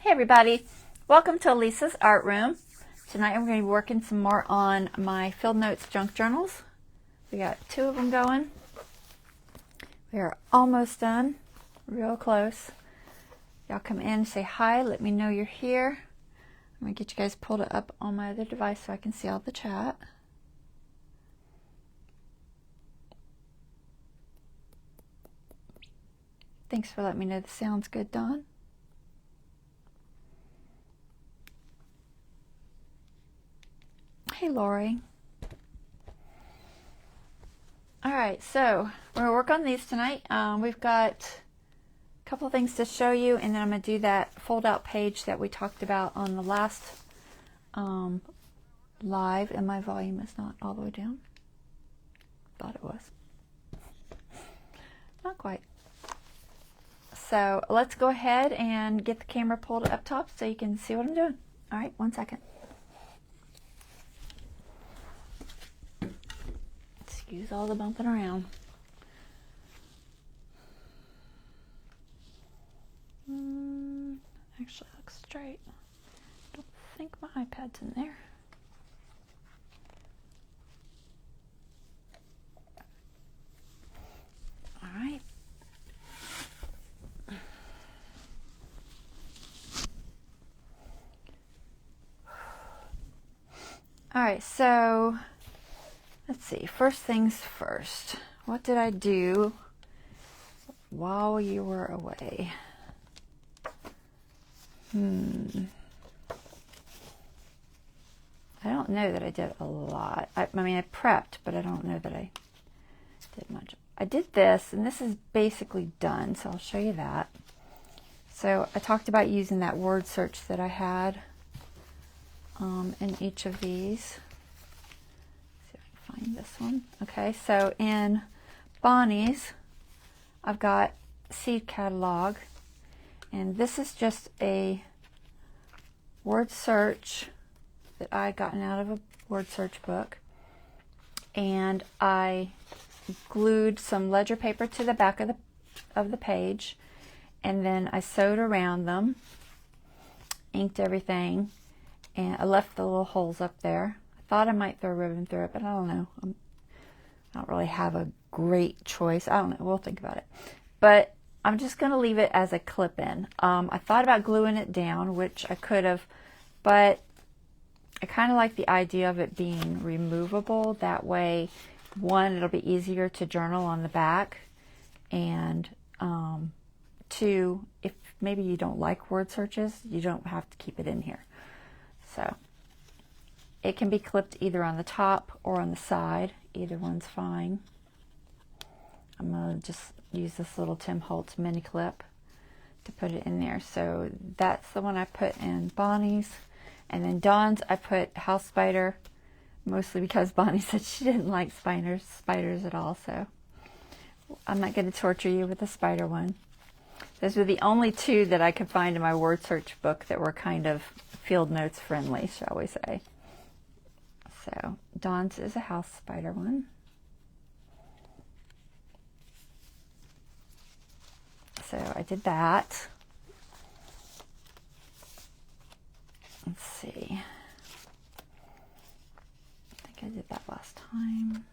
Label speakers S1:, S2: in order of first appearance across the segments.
S1: Hey everybody, welcome to Lisa's Art Room. Tonight I'm going to be working some more on my Field Notes junk journals. We got 2 of them going. We are almost done, real close. Y'all come in, say hi, let me know you're here. I'm going to get you guys pulled up on my other device so I can see all the chat. Thanks for letting me know the sound's good, Dawn. Hey, Lori. All right, so we're gonna work on these tonight. We've got a couple of things to show you, and then I'm gonna do that fold-out page that we talked about on the last live, and my volume is not all the way down. Thought it was. Not quite. So let's go ahead and get the camera pulled up top so you can see what I'm doing. All right, 1 second. Excuse all the bumping around. Actually looks straight. Don't think my iPad's in there. All right. All right, so let's see. First things first. What did I do while you were away? I don't know that I did a lot. I mean, I prepped, but I don't know that I did much. I did this, and this is basically done, so I'll show you that. So I talked about using that word search that I had in each of these. See if I can find this one. Okay, so in Bonnie's, I've got seed catalog, and this is just a word search that I gotten out of a word search book, and I glued some ledger paper to the back of the page, and then I sewed around them, inked everything, and I left the little holes up there. I thought I might throw ribbon through it, but I don't know. I don't really have a great choice. I don't know. We'll think about it. But I'm just going to leave it as a clip-in. I thought about gluing it down, which I could have, but I kind of like the idea of it being removable. That way, one, it'll be easier to journal on the back, and two, if maybe you don't like word searches, you don't have to keep it in here. So it can be clipped either on the top or on the side. Either one's fine. I'm going to just use this little Tim Holtz mini clip to put it in there. So that's the one I put in Bonnie's. And then Dawn's, I put house spider, mostly because Bonnie said she didn't like spiders at all. So I'm not going to torture you with the spider one. Those were the only 2 that I could find in my word search book that were kind of Field Notes friendly, shall we say. So Dawn's is a house spider one. So I did that. Let's see. I think I did that last time.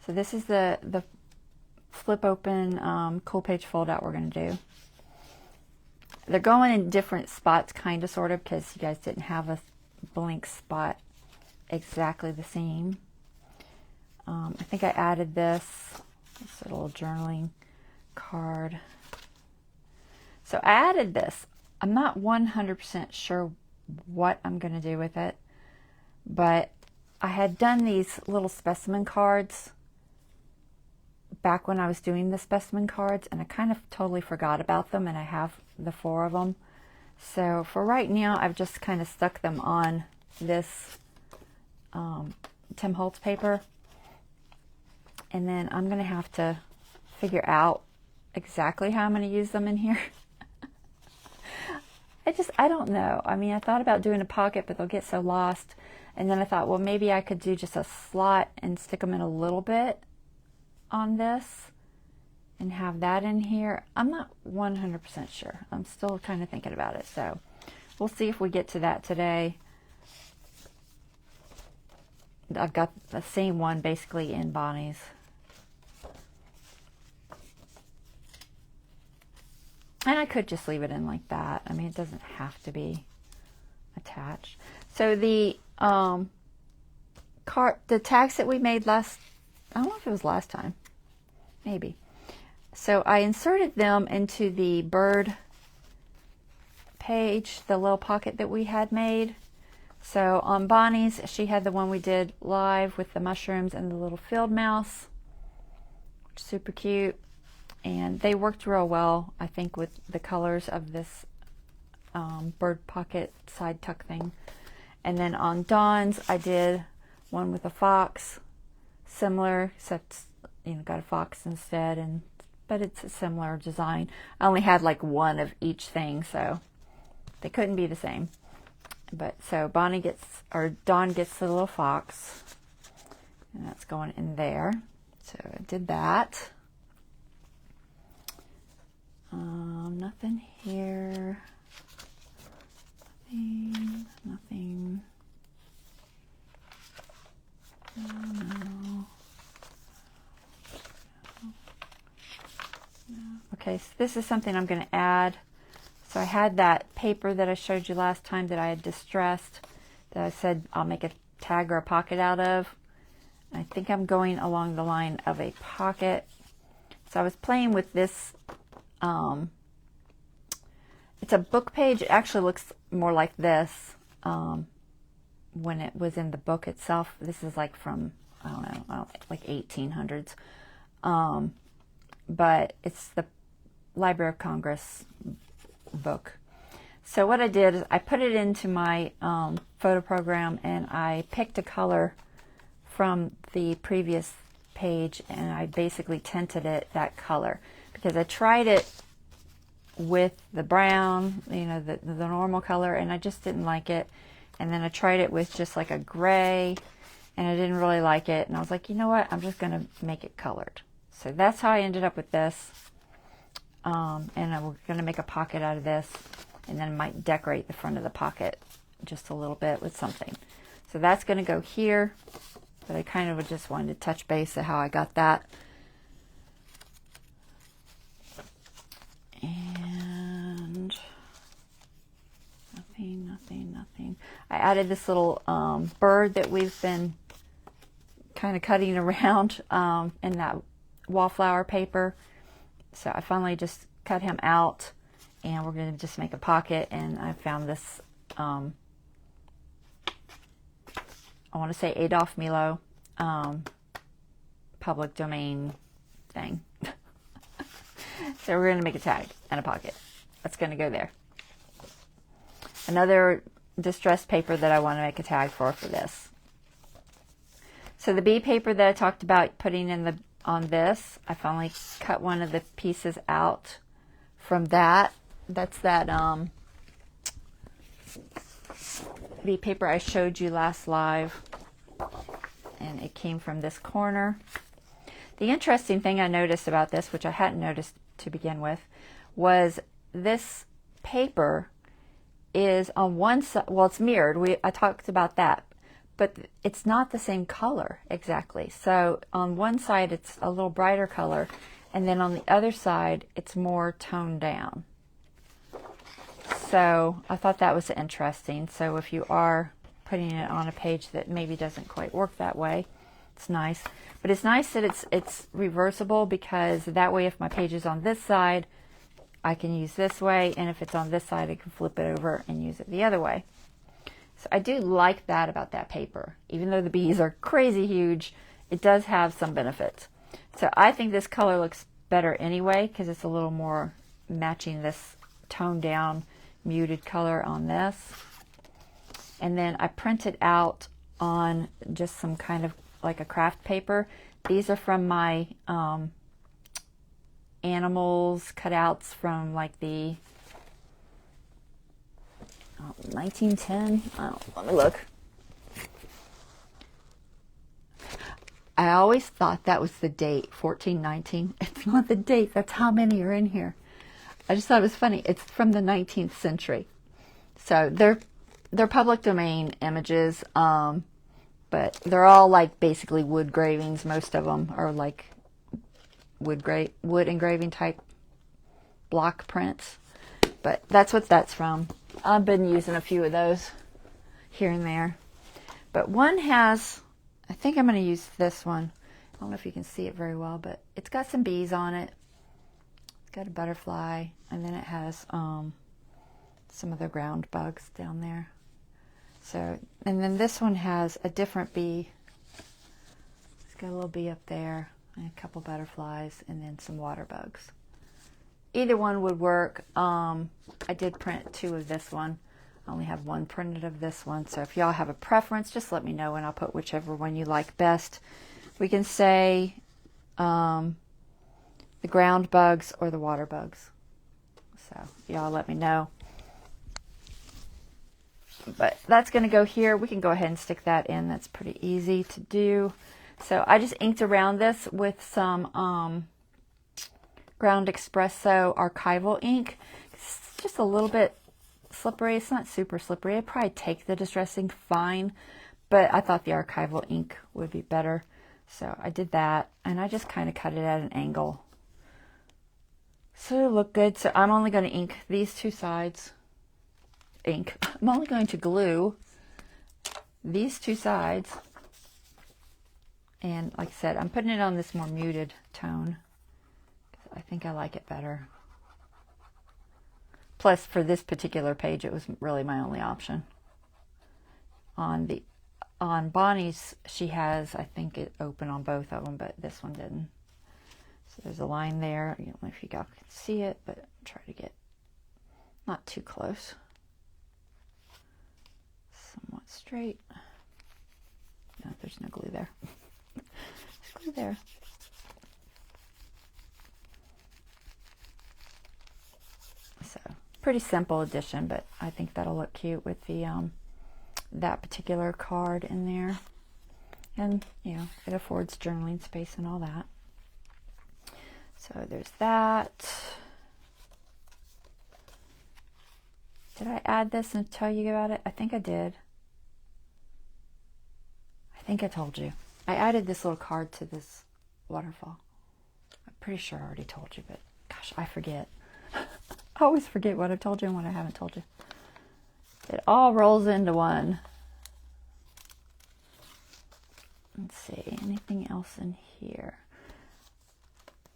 S1: So this is the flip open cool page fold out we're going to do. They're going in different spots, kind of, sort of, because you guys didn't have a blank spot exactly the same. I think I added this little journaling card. So I added this. I'm not 100% sure what I'm going to do with it, but I had done these little specimen cards back when I was doing the specimen cards, and I kind of totally forgot about them, and I have the 4 of them. So for right now, I've just kind of stuck them on this Tim Holtz paper, and then I'm going to have to figure out exactly how I'm going to use them in here. I don't know. I mean, I thought about doing a pocket, but they'll get so lost. And then I thought, well, maybe I could do just a slot and stick them in a little bit on this. and have that in here. I'm not 100% sure. I'm still kind of thinking about it. So we'll see if we get to that today. I've got the same one basically in Bonnie's. And I could just leave it in like that. I mean, it doesn't have to be attached. So the tags that we made I don't know if it was last time, maybe. So I inserted them into the bird page, the little pocket that we had made. So on Bonnie's, she had the one we did live with the mushrooms and the little field mouse, which is super cute. And they worked real well, I think, with the colors of this bird pocket side tuck thing. And then on Dawn's, I did one with a fox, similar, except, you know, got a fox instead, but it's a similar design. I only had like one of each thing, so they couldn't be the same. But so Dawn gets the little fox, and that's going in there. So I did that. Nothing here. Nothing. No. Okay, so this is something I'm going to add. So I had that paper that I showed you last time that I had distressed, that I said I'll make a tag or a pocket out of. I think I'm going along the line of a pocket. So I was playing with this. It's a book page. It actually looks more like this when it was in the book itself. This is like from, I don't know, like 1800s. But it's the Library of Congress book. So what I did is I put it into my photo program, and I picked a color from the previous page, and I basically tinted it that color, because I tried it with the brown, you know, the normal color, and I just didn't like it. And then I tried it with just like a gray, and I didn't really like it. And I was like, you know what, I'm just going to make it colored. So that's how I ended up with this. And I'm going to make a pocket out of this, and then I might decorate the front of the pocket just a little bit with something. So that's going to go here, but I kind of just wanted to touch base at how I got that. And nothing. I added this little bird that we've been kind of cutting around in that wallflower paper. So I finally just cut him out, and we're going to just make a pocket. And I found this, I want to say Adolf Milo public domain thing. So we're going to make a tag and a pocket. That's going to go there. Another distressed paper that I want to make a tag for this. So the bee paper that I talked about putting in on this, I finally cut one of the pieces out from that. That's that bee paper I showed you last live, and it came from this corner. The interesting thing I noticed about this, which I hadn't noticed to begin with, was this paper is on one side, well, it's mirrored. I talked about that, but it's not the same color exactly. So on one side, it's a little brighter color, and then on the other side, it's more toned down. So I thought that was interesting. So if you are putting it on a page that maybe doesn't quite work that way, it's nice. But it's nice that it's reversible, because that way if my page is on this side, I can use this way, and if it's on this side, I can flip it over and use it the other way. So I do like that about that paper. Even though the bees are crazy huge, it does have some benefits. So I think this color looks better anyway, because it's a little more matching this toned down muted color on this. And then I printed out on just some kind of like a craft paper. These are from my animals cutouts from like the 1910. Let me look. I always thought that was the date, 1419. It's not the date. That's how many are in here. I just thought it was funny. It's from the 19th century. So they're public domain images, but they're all like basically wood gravings. Most of them are like wood engraving type block prints. But that's what that's from. I've been using a few of those here and there. But one has, I think I'm going to use this one. I don't know if you can see it very well, but it's got some bees on it. It's got a butterfly, and then it has some of the ground bugs down there. So, and then this one has a different bee. It's got a little bee up there, and a couple butterflies, and then some water bugs. Either one would work. I did print 2 of this one. I only have 1 printed of this one. So if y'all have a preference, just let me know and I'll put whichever one you like best. We can say the ground bugs or the water bugs. So y'all let me know. But that's going to go here. We can go ahead and stick that in. That's pretty easy to do. So I just inked around this with some Ground Espresso archival ink. It's just a little bit slippery. It's not super slippery. I'd probably take the distress ink fine, but I thought the archival ink would be better. So I did that, and I just kind of cut it at an angle so it'll look good. So I'm only going to ink these 2 sides. I'm only going to glue these 2 sides, and like I said, I'm putting it on this more muted tone. I think I like it better. Plus, for this particular page, it was really my only option. On Bonnie's, she has, I think, it open on both of them, but this one didn't. So there's a line there. I don't know if you guys can see it, but try to get not too close. Somewhat straight. No, there's no glue there. There's glue there. So pretty simple addition, but I think that'll look cute with the that particular card in there. And you know, it affords journaling space and all that. So there's that. Did I add this and tell you about it? I think I did. I think I told you. I added this little card to this waterfall. I'm pretty sure I already told you, but gosh, I forget. I always forget what I've told you and what I haven't told you. It all rolls into one. Let's see, anything else in here?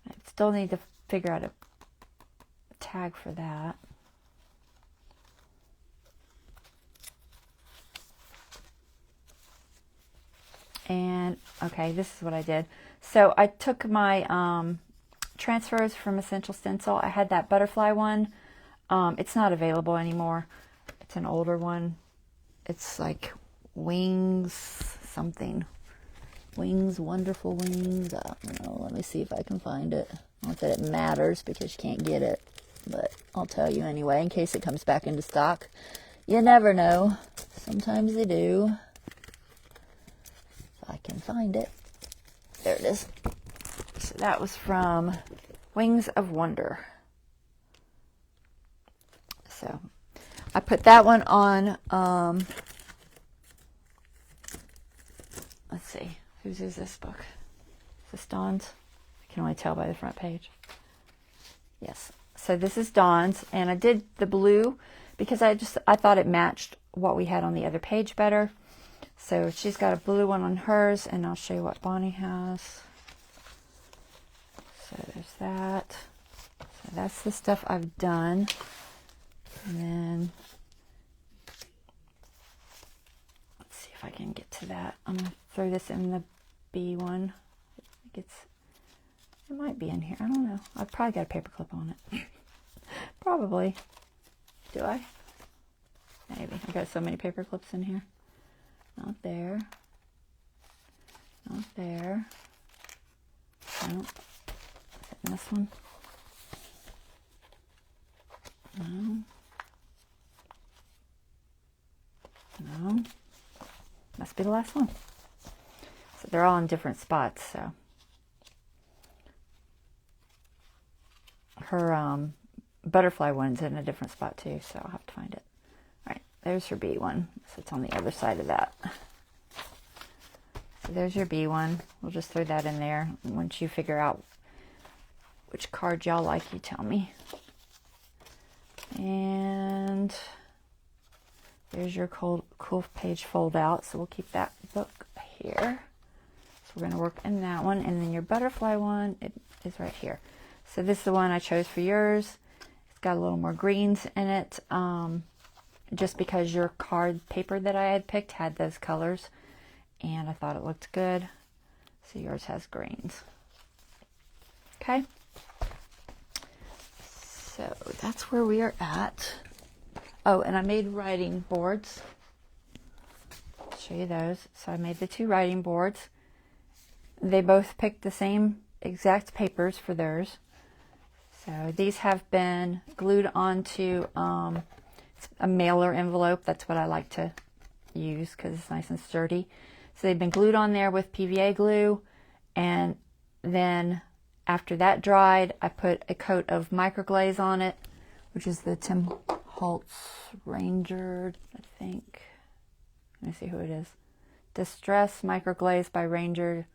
S1: I still need to figure out a tag for that. And okay, this is what I did. So I took my transfers from Essential Stencil. I had that butterfly one. It's not available anymore. It's an older one. It's like wings something. Wings, wonderful wings. I don't know. Let me see if I can find it. Not that it matters because you can't get it, but I'll tell you anyway in case it comes back into stock. You never know. Sometimes they do. If I can find it. There it is. So that was from Wings of Wonder. So I put that one on, let's see, whose is this book? Is this Dawn's? I can only tell by the front page. Yes. So this is Dawn's, and I did the blue because I thought it matched what we had on the other page better. So she's got a blue one on hers, and I'll show you what Bonnie has. So there's that. So that's the stuff I've done. And then, let's see if I can get to that. I'm going to throw this in the B one. I think it might be in here. I don't know. I've probably got a paper clip on it. Probably. Do I? Maybe. I've got so many paper clips in here. Not there. Not there. No. Is it in this one? No. No. Must be the last one. So they're all in different spots, so. Her butterfly one's in a different spot too, so I'll have to find it. All right, there's her bee one. So it's on the other side of that. So there's your bee one. We'll just throw that in there. And once you figure out which card y'all like, you tell me. And there's your cool page fold out. So we'll keep that book here. So we're going to work in that one. And then your butterfly one, it is right here. So this is the one I chose for yours. It's got a little more greens in it. Just because your card paper that I had picked had those colors. And I thought it looked good. So yours has greens. Okay. So that's where we are at. Oh, and I made writing boards. I'll show you those. So I made the 2 writing boards. They both picked the same exact papers for theirs. So these have been glued onto a mailer envelope. That's what I like to use because it's nice and sturdy. So they've been glued on there with PVA glue, and then after that dried, I put a coat of microglaze on it, which is the Tim Holtz Ranger, I think. Let me see who it is. Distress Microglaze by Ranger.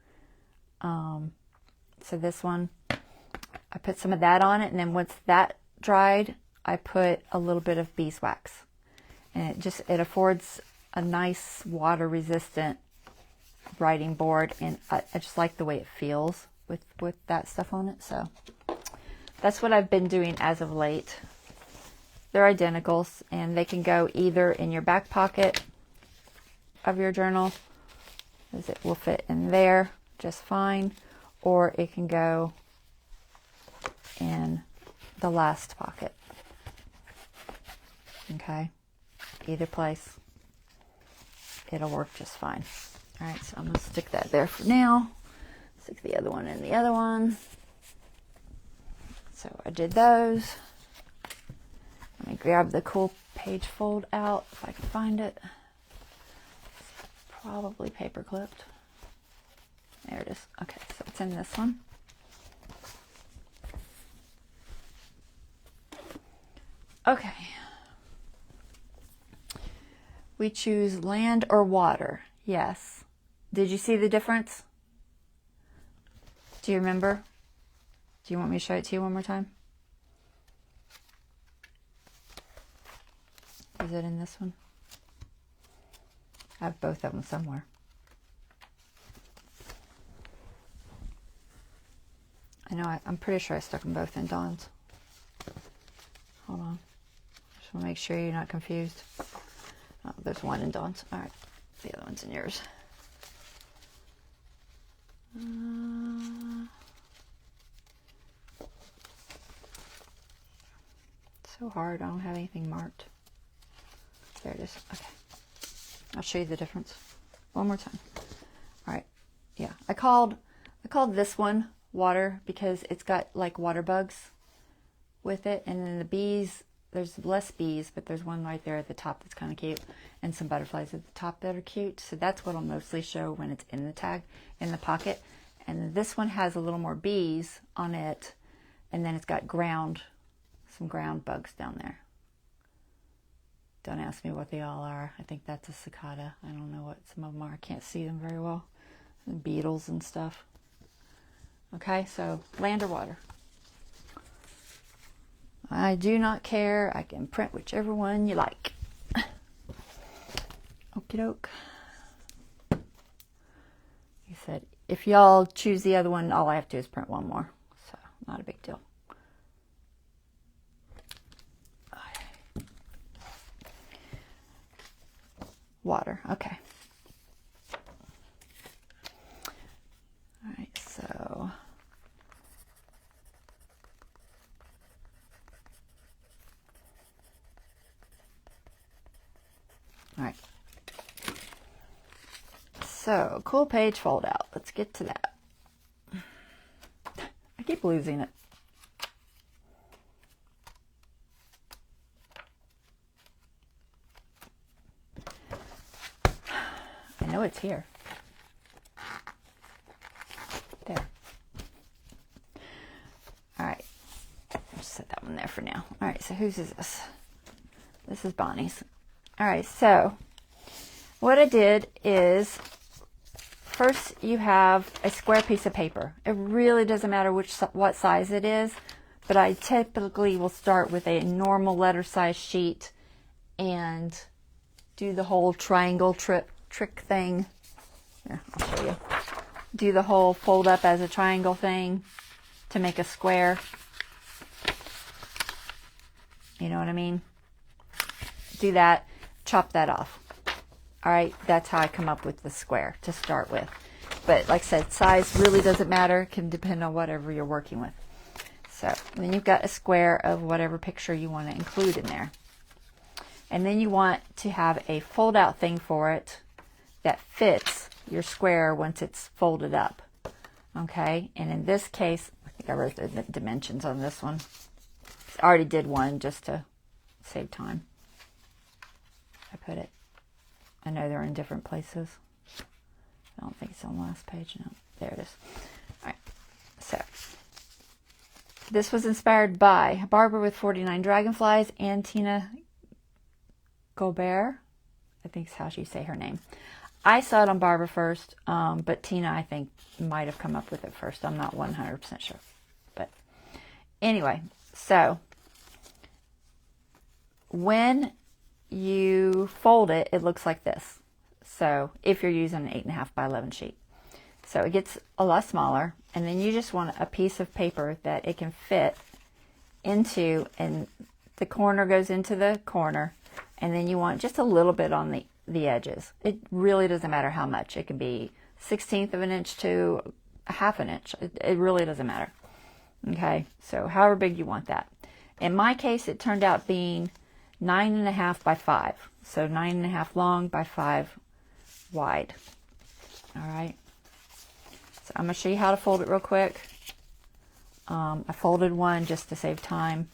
S1: So this one, I put some of that on it, and then once that dried, I put a little bit of beeswax. And it affords a nice water resistant writing board, and I just like the way it feels with that stuff on it. So that's what I've been doing as of late. They're identicals, and they can go either in your back pocket of your journal, as it will fit in there just fine, or it can go in the last pocket. Okay, either place, it'll work just fine. All right, so I'm going to stick that there for now. Stick the other one in the other one. So I did those. Let me grab the cool page fold out if I can find it. It's probably paper clipped. There it is. Okay, so it's in this one. Okay. We choose land or water. Yes. Did you see the difference? Do you remember? Do you want me to show it to you one more time? Is it in this one? I have both of them somewhere. I know, I'm pretty sure I stuck them both in Dawn's. Hold on. Just want to make sure you're not confused. Oh, there's one in Dawn's. All right. The other one's in yours. So hard. I don't have anything marked. There it is. Okay. I'll show you the difference one more time. All right. Yeah. I called this one water because it's got like water bugs with it, and then the bees, there's less bees, but there's one right there at the top that's kind of cute, and some butterflies at the top that are cute. So that's what I'll mostly show when it's in the tag, in the pocket. And this one has a little more bees on it, and then it's got some ground bugs down there. Don't ask me what they all are. I think that's a cicada. I don't know what some of them are. I can't see them very well. And beetles and stuff. Okay, so land or water? I do not care. I can print whichever one you like. Okie doke. He said, if y'all choose the other one, all I have to do is print one more. So, not a big deal. Water, okay. All right, so all right. So, cool page fold out. Let's get to that. I keep losing it. I know it's here. just set that one there for now. All right, so whose is this? This is Bonnie's. All right, so what I did is, first you have a square piece of paper. It really doesn't matter what size it is, but I typically will start with a normal letter size sheet and do the whole triangle trick thing. Here, I'll show you. Do the whole fold up as a triangle thing to make a square. You know what I mean? Do that, chop that off. All right, that's how I come up with the square to start with. But like I said, size really doesn't matter. It can depend on whatever you're working with. So then you've got a square of whatever picture you want to include in there. And then you want to have a fold out thing for it that fits your square once it's folded up. Okay, and in this case, I think I wrote the dimensions on this one. I already did one just to save time. I know they're in different places. I don't think it's on the last page. No, there it is. All right, so this was inspired by Barbara with 49 Dragonflies and Tina Gobert. I think is how she say her name. I saw it on Barbara first, but Tina, I think, might have come up with it first. I'm not 100% sure. But anyway, so when you fold it, it looks like this. So if you're using an 8.5 by 11 sheet. So it gets a lot smaller, and then you just want a piece of paper that it can fit into, and the corner goes into the corner, and then you want just a little bit on the edges. It really doesn't matter how much. It can be 1/16 of an inch to a 1/2 inch. It really doesn't matter. Okay, so however big you want that. In my case, it turned out being 9.5 by 5. So 9.5 long by 5 wide. All right. So I'm going to show you how to fold it real quick. I folded one just to save time.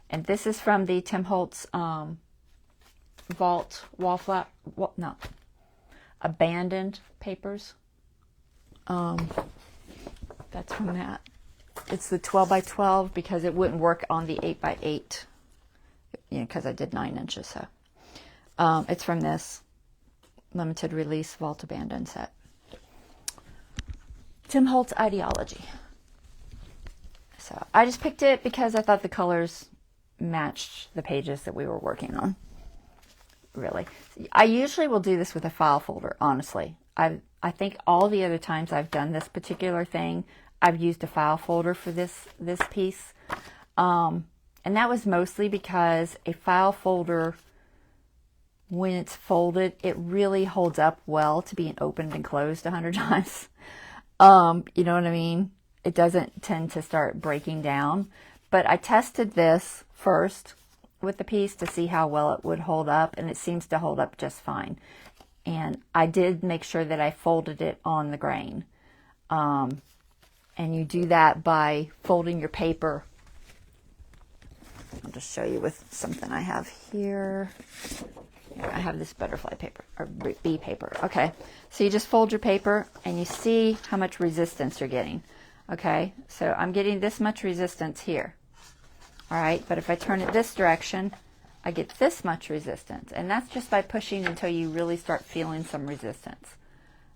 S1: And this is from the Tim Holtz Vault Wall Flap. No. Abandoned Papers. That's from that. It's the 12 by 12 because it wouldn't work on the 8 by 8. You know, because I did 9 inches. So it's from this limited release Vault Abandoned set. Tim Holtz Ideology. So I just picked it because I thought the colors matched the pages that we were working on. Really. I usually will do this with a file folder, honestly. I think all the other times I've done this particular thing, I've used a file folder for this piece. And that was mostly because a file folder, when it's folded, it really holds up well to being opened and closed 100 times. You know what I mean? It doesn't tend to start breaking down. But I tested this first with the piece to see how well it would hold up, and it seems to hold up just fine. And I did make sure that I folded it on the grain. And you do that by folding your paper. I'll just show you with something I have here. I have this butterfly paper, or bee paper. Okay, so you just fold your paper and you see how much resistance you're getting. Okay, so I'm getting this much resistance here. All right, but if I turn it this direction, I get this much resistance. And that's just by pushing until you really start feeling some resistance.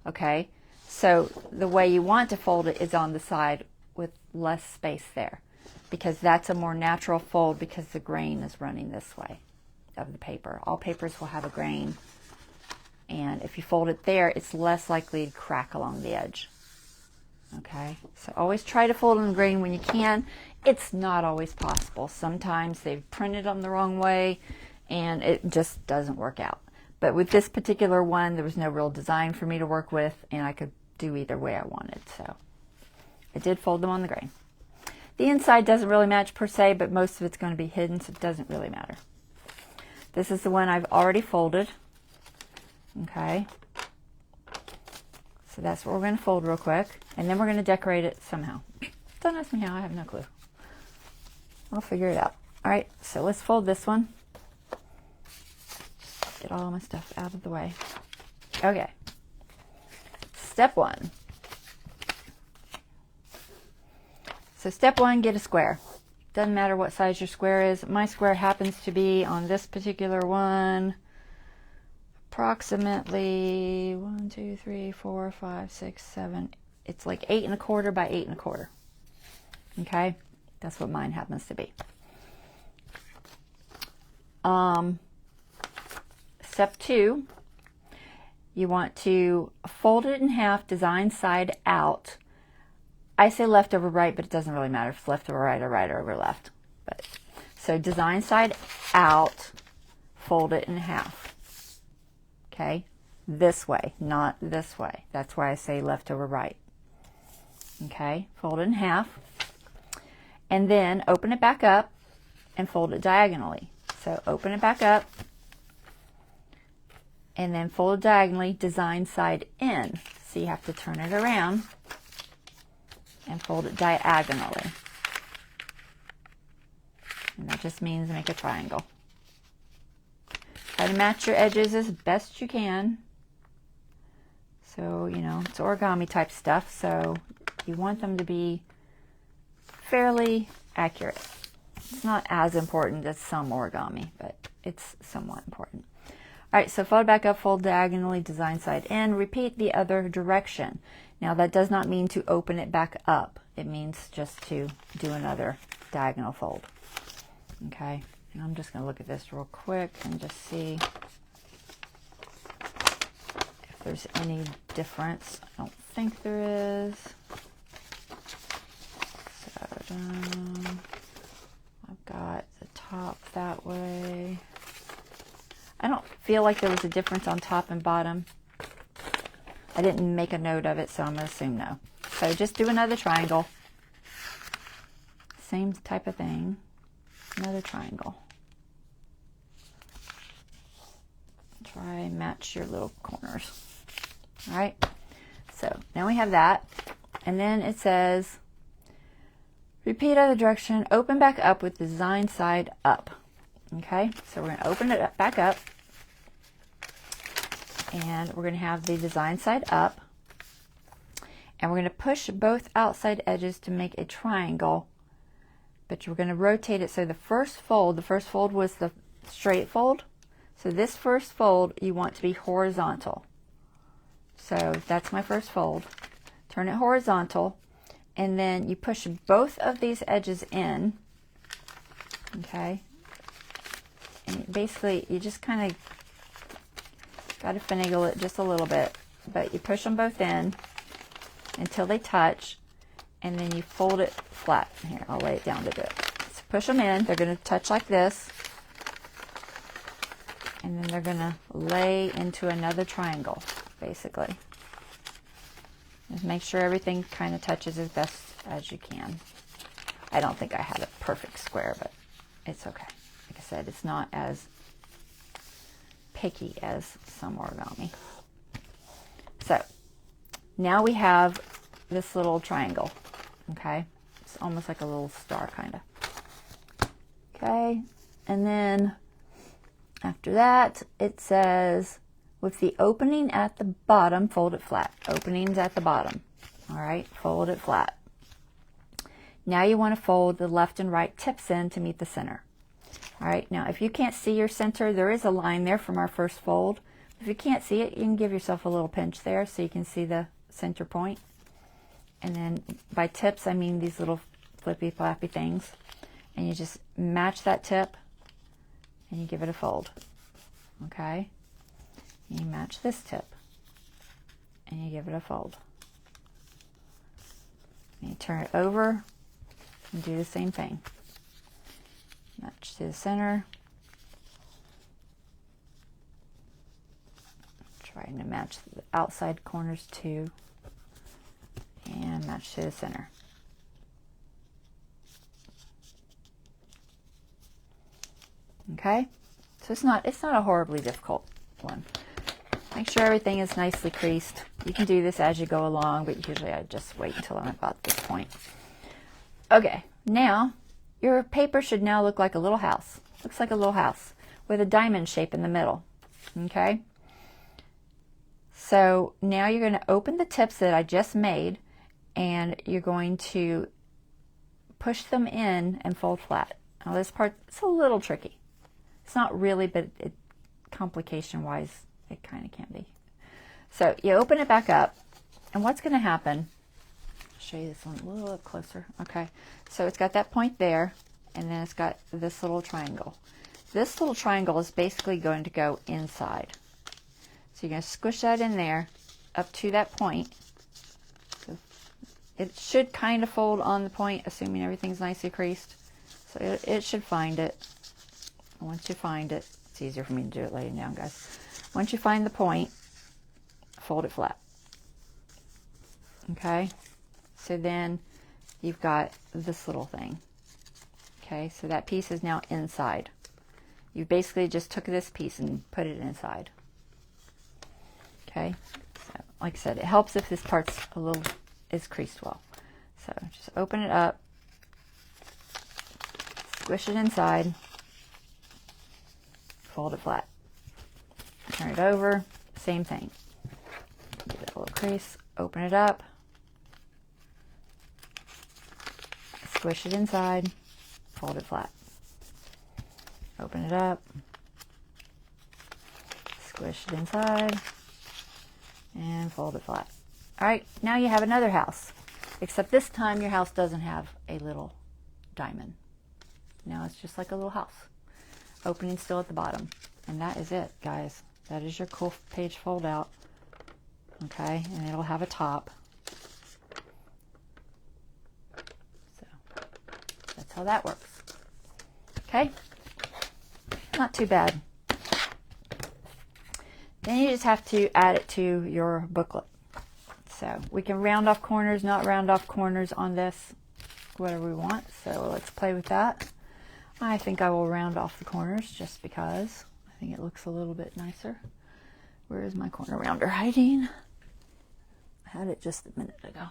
S1: Okay, so the way you want to fold it is on the side with less space there, because that's a more natural fold because the grain is running this way of the paper. All papers will have a grain, and if you fold it there, it's less likely to crack along the edge. Okay, so always try to fold in the grain when you can. It's not always possible. Sometimes they've printed them the wrong way and it just doesn't work out. But with this particular one, there was no real design for me to work with, and I could do either way I wanted. So I did fold them on the grain. The inside doesn't really match per se, but most of it's going to be hidden, so it doesn't really matter. This is the one I've already folded. Okay. So that's what we're going to fold real quick, and then we're going to decorate it somehow. Don't ask me how, I have no clue. I'll figure it out. All right, so let's fold this one. Get all my stuff out of the way. Okay. Step one. So step one, get a square. Doesn't matter what size your square is. My square happens to be on this particular one approximately 1, 2, 3, 4, 5, 6, 7. It's like 8 1/4 by 8 1/4. Okay, that's what mine happens to be. Step 2, you want to fold it in half, design side out. I say left over right, but it doesn't really matter if it's left over right or right over left. But so design side out, fold it in half. Okay, this way, not this way. That's why I say left over right. Okay, fold it in half, and then open it back up and fold it diagonally. So open it back up and then fold it diagonally, design side in. So you have to turn it around and fold it diagonally. And that just means make a triangle. Try to match your edges as best you can. So, you know, it's origami type stuff, so you want them to be fairly accurate. It's not as important as some origami, but it's somewhat important. All right, so fold back up, fold diagonally, design side in, repeat the other direction. Now that does not mean to open it back up. It means just to do another diagonal fold. Okay, and I'm just gonna look at this real quick and just see if there's any difference. I don't think there is. So I've got the top that way. I don't feel like there was a difference on top and bottom. I didn't make a note of it, so I'm going to assume no. So just do another triangle. Same type of thing. Another triangle. Try and match your little corners. All right. So now we have that. And then it says, repeat other direction, open back up with design side up. Okay, so we're going to open it back up, and we're going to have the design side up, and we're going to push both outside edges to make a triangle, but we're going to rotate it. So the first fold was the straight fold, so this first fold you want to be horizontal. So that's my first fold. Turn it horizontal, and then you push both of these edges in. Okay, and basically you just kind of got to finagle it just a little bit, but you push them both in until they touch, and then you fold it flat. Here, I'll lay it down to do it. So push them in, they're going to touch like this, and then they're going to lay into another triangle, basically. Just make sure everything kind of touches as best as you can. I don't think I have a perfect square, but it's okay. Like I said, it's not as picky as some origami. So now we have this little triangle. Okay, it's almost like a little star kind of. Okay, and then after that it says, with the opening at the bottom, fold it flat. Openings at the bottom. All right, fold it flat. Now you want to fold the left and right tips in to meet the center. All right, now if you can't see your center, there is a line there from our first fold. If you can't see it, you can give yourself a little pinch there so you can see the center point. And then by tips, I mean these little flippy flappy things. And you just match that tip and you give it a fold. Okay? And you match this tip and you give it a fold. And you turn it over and do the same thing. Match to the center. Trying to match the outside corners too. And match to the center. Okay? So it's not a horribly difficult one. Make sure everything is nicely creased. You can do this as you go along, but usually I just wait until I'm about this point. Okay, now your paper should now look like a little house. Looks like a little house with a diamond shape in the middle. Okay? So now you're going to open the tips that I just made, and you're going to push them in and fold flat. Now this part, it's a little tricky. It's not really, but complication wise, it kind of can be. So you open it back up, and what's going to happen, I'll show you this one a little closer. Okay, so it's got that point there, and then it's got this little triangle. This little triangle is basically going to go inside. So you're going to squish that in there up to that point. So it should kind of fold on the point, assuming everything's nicely creased. So it should find it. Once you find it, it's easier for me to do it laying down, guys. Once you find the point, fold it flat. Okay, so then you've got this little thing. Okay, so that piece is now inside. You basically just took this piece and put it inside. Okay, so like I said, it helps if this part's is creased well. So just open it up, squish it inside, fold it flat. Turn it over, same thing. Give it a little crease, open it up, squish it inside, fold it flat. Open it up, squish it inside, and fold it flat. All right, now you have another house, except this time your house doesn't have a little diamond. Now it's just like a little house. Opening still at the bottom. And that is it, guys. That is your cool page fold out. Okay, and it'll have a top. So that's how that works. Okay, not too bad. Then you just have to add it to your booklet. So we can round off corners, not round off corners on this, whatever we want. So let's play with that. I think I will round off the corners just because I think it looks a little bit nicer. Where is my corner rounder hiding? I had it just a minute ago.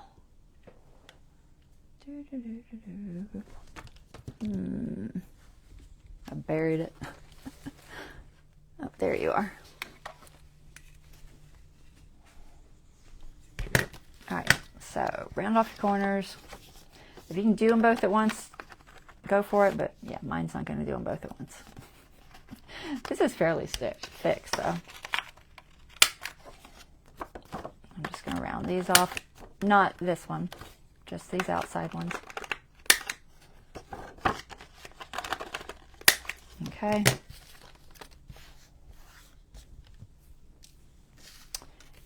S1: I buried it. Oh, there you are. All right, so round off your corners. If you can do them both at once, go for it, but yeah, mine's not going to do them both at once. This is fairly thick, so I'm just going to round these off. Not this one, just these outside ones. Okay.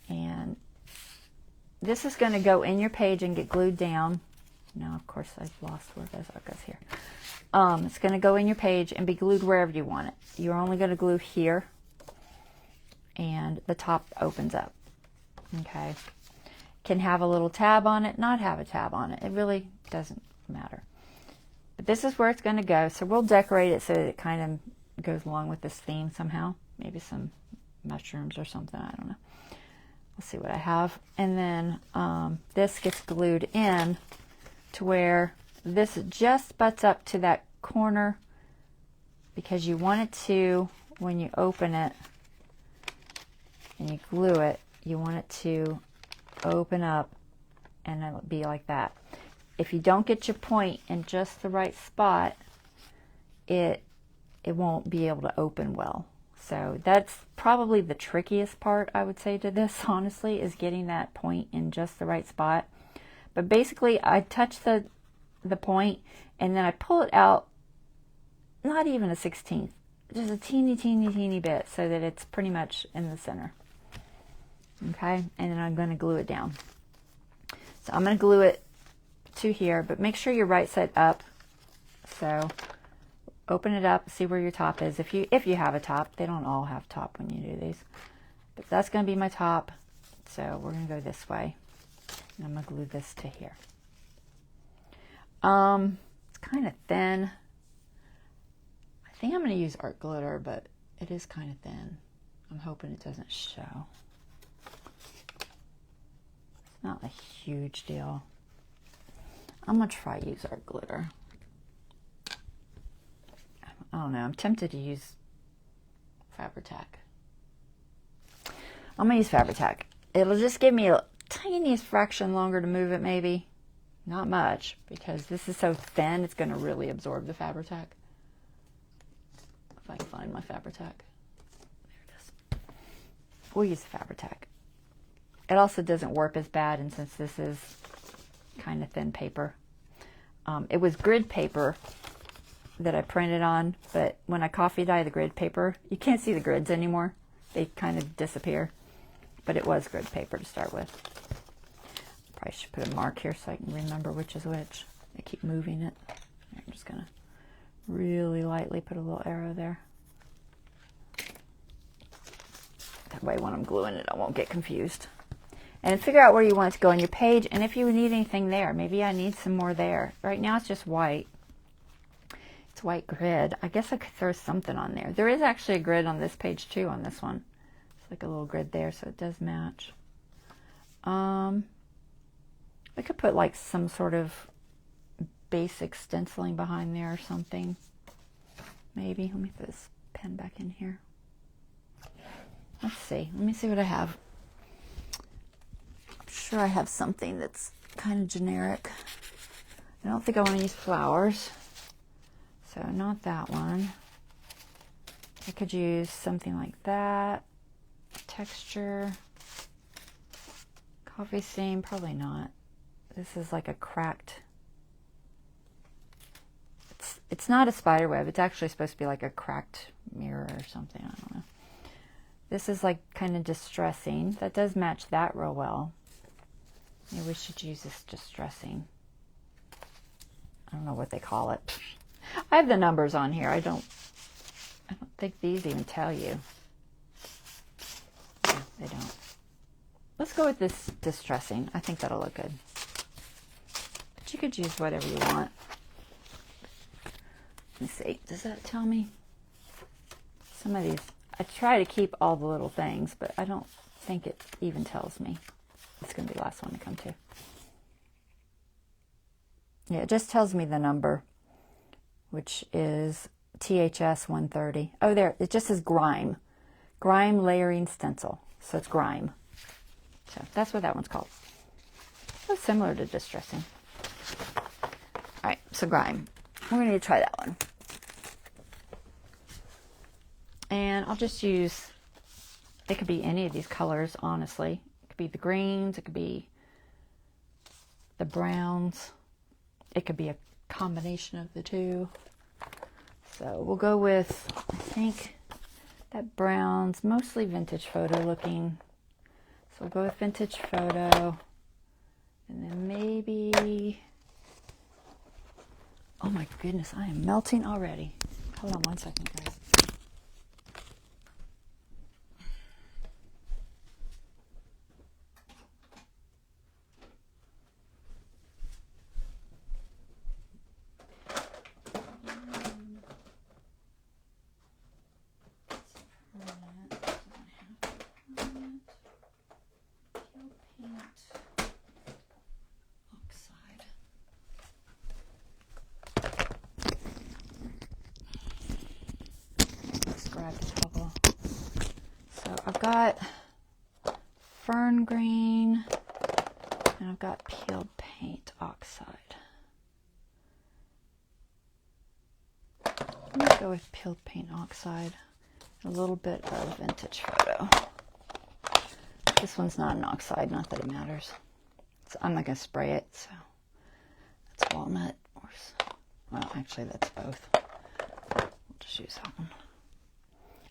S1: And this is going to go in your page and get glued down. Now, of course, I've lost where it goes. Oh, it goes here. It's going to go in your page and be glued wherever you want it. You're only going to glue here, and the top opens up. Okay. Can have a little tab on it, not have a tab on it. It really doesn't matter. But this is where it's going to go. So we'll decorate it so that it kind of goes along with this theme somehow. Maybe some mushrooms or something. I don't know. Let's see what I have. And then this gets glued in to where this just butts up to that corner, because you want it to, when you open it and you glue it, you want it to open up and it'll be like that. If you don't get your point in just the right spot, it won't be able to open well. So that's probably the trickiest part, I would say, to this, honestly, is getting that point in just the right spot. But basically, I touch the point, and then I pull it out, not even a 16th, just a teeny bit, so that it's pretty much in the center. Okay, and then I'm going to glue it down. So I'm going to glue it to here, but make sure you're right side up. So open it up, see where your top is. If you have a top, they don't all have top when you do these, but that's going to be my top. So we're going to go this way, and I'm going to glue this to here. It's kind of thin. I think I'm going to use art glitter, but it is kind of thin. I'm hoping it doesn't show. It's not a huge deal. I'm going to try use art glitter. I don't know. I'm tempted to use Fabri-Tac. I'm going to use Fabri-Tac. It'll just give me a tiniest fraction longer to move it, maybe. Not much, because this is so thin, it's going to really absorb the Fabri-Tac. If I can find my Fabri-Tac. There it is. We'll use the Fabri-Tac. It also doesn't warp as bad, and since this is kind of thin paper. It was grid paper that I printed on, but when I coffee dye the grid paper, you can't see the grids anymore. They kind of disappear. But it was grid paper to start with. Probably should put a mark here so I can remember which is which. I keep moving it. I'm just going to really lightly put a little arrow there. That way when I'm gluing it, I won't get confused. And figure out where you want it to go on your page, and if you need anything there. Maybe I need some more there. Right now it's just white. It's white grid. I guess I could throw something on there. There is actually a grid on this page too, on this one. It's like a little grid there, so it does match. I could put like some sort of basic stenciling behind there or something. Maybe. Let me put this pen back in here. Let's see. Let me see what I have. I'm sure I have something that's kind of generic. I don't think I want to use flowers. So not that one. I could use something like that. Texture. Coffee stain, probably not. This is like a cracked. It's not a spider web. It's actually supposed to be like a cracked mirror or something. I don't know. This is like kind of distressing. That does match that real well. Maybe we should use this distressing. I don't know what they call it. I have the numbers on here. I don't think these even tell you. No, they don't. Let's go with this distressing. I think that'll look good. But you could use whatever you want. Let me see. Does that tell me? Some of these, I try to keep all the little things, but I don't think it even tells me. It's going to be the last one to come to. Yeah, it just tells me the number, which is THS 130. Oh, there. It just says grime. Grime layering stencil. So it's grime. So that's what that one's called. So similar to distressing. All right, so grime. We're going to try that one. And I'll just use, it could be any of these colors, honestly. It could be the greens, it could be the browns. It could be a combination of the two. So we'll go with, I think, that brown's mostly vintage photo looking. So we'll go with vintage photo. And then maybe, oh my goodness, I am melting already. Hold on one second, guys. I've got fern green and I've got peeled paint oxide. I'm going to go with peeled paint oxide, a little bit of vintage photo. This one's not an oxide, not that it matters. So I'm not going to spray it, so that's walnut. Well, actually that's both. We'll just use that one.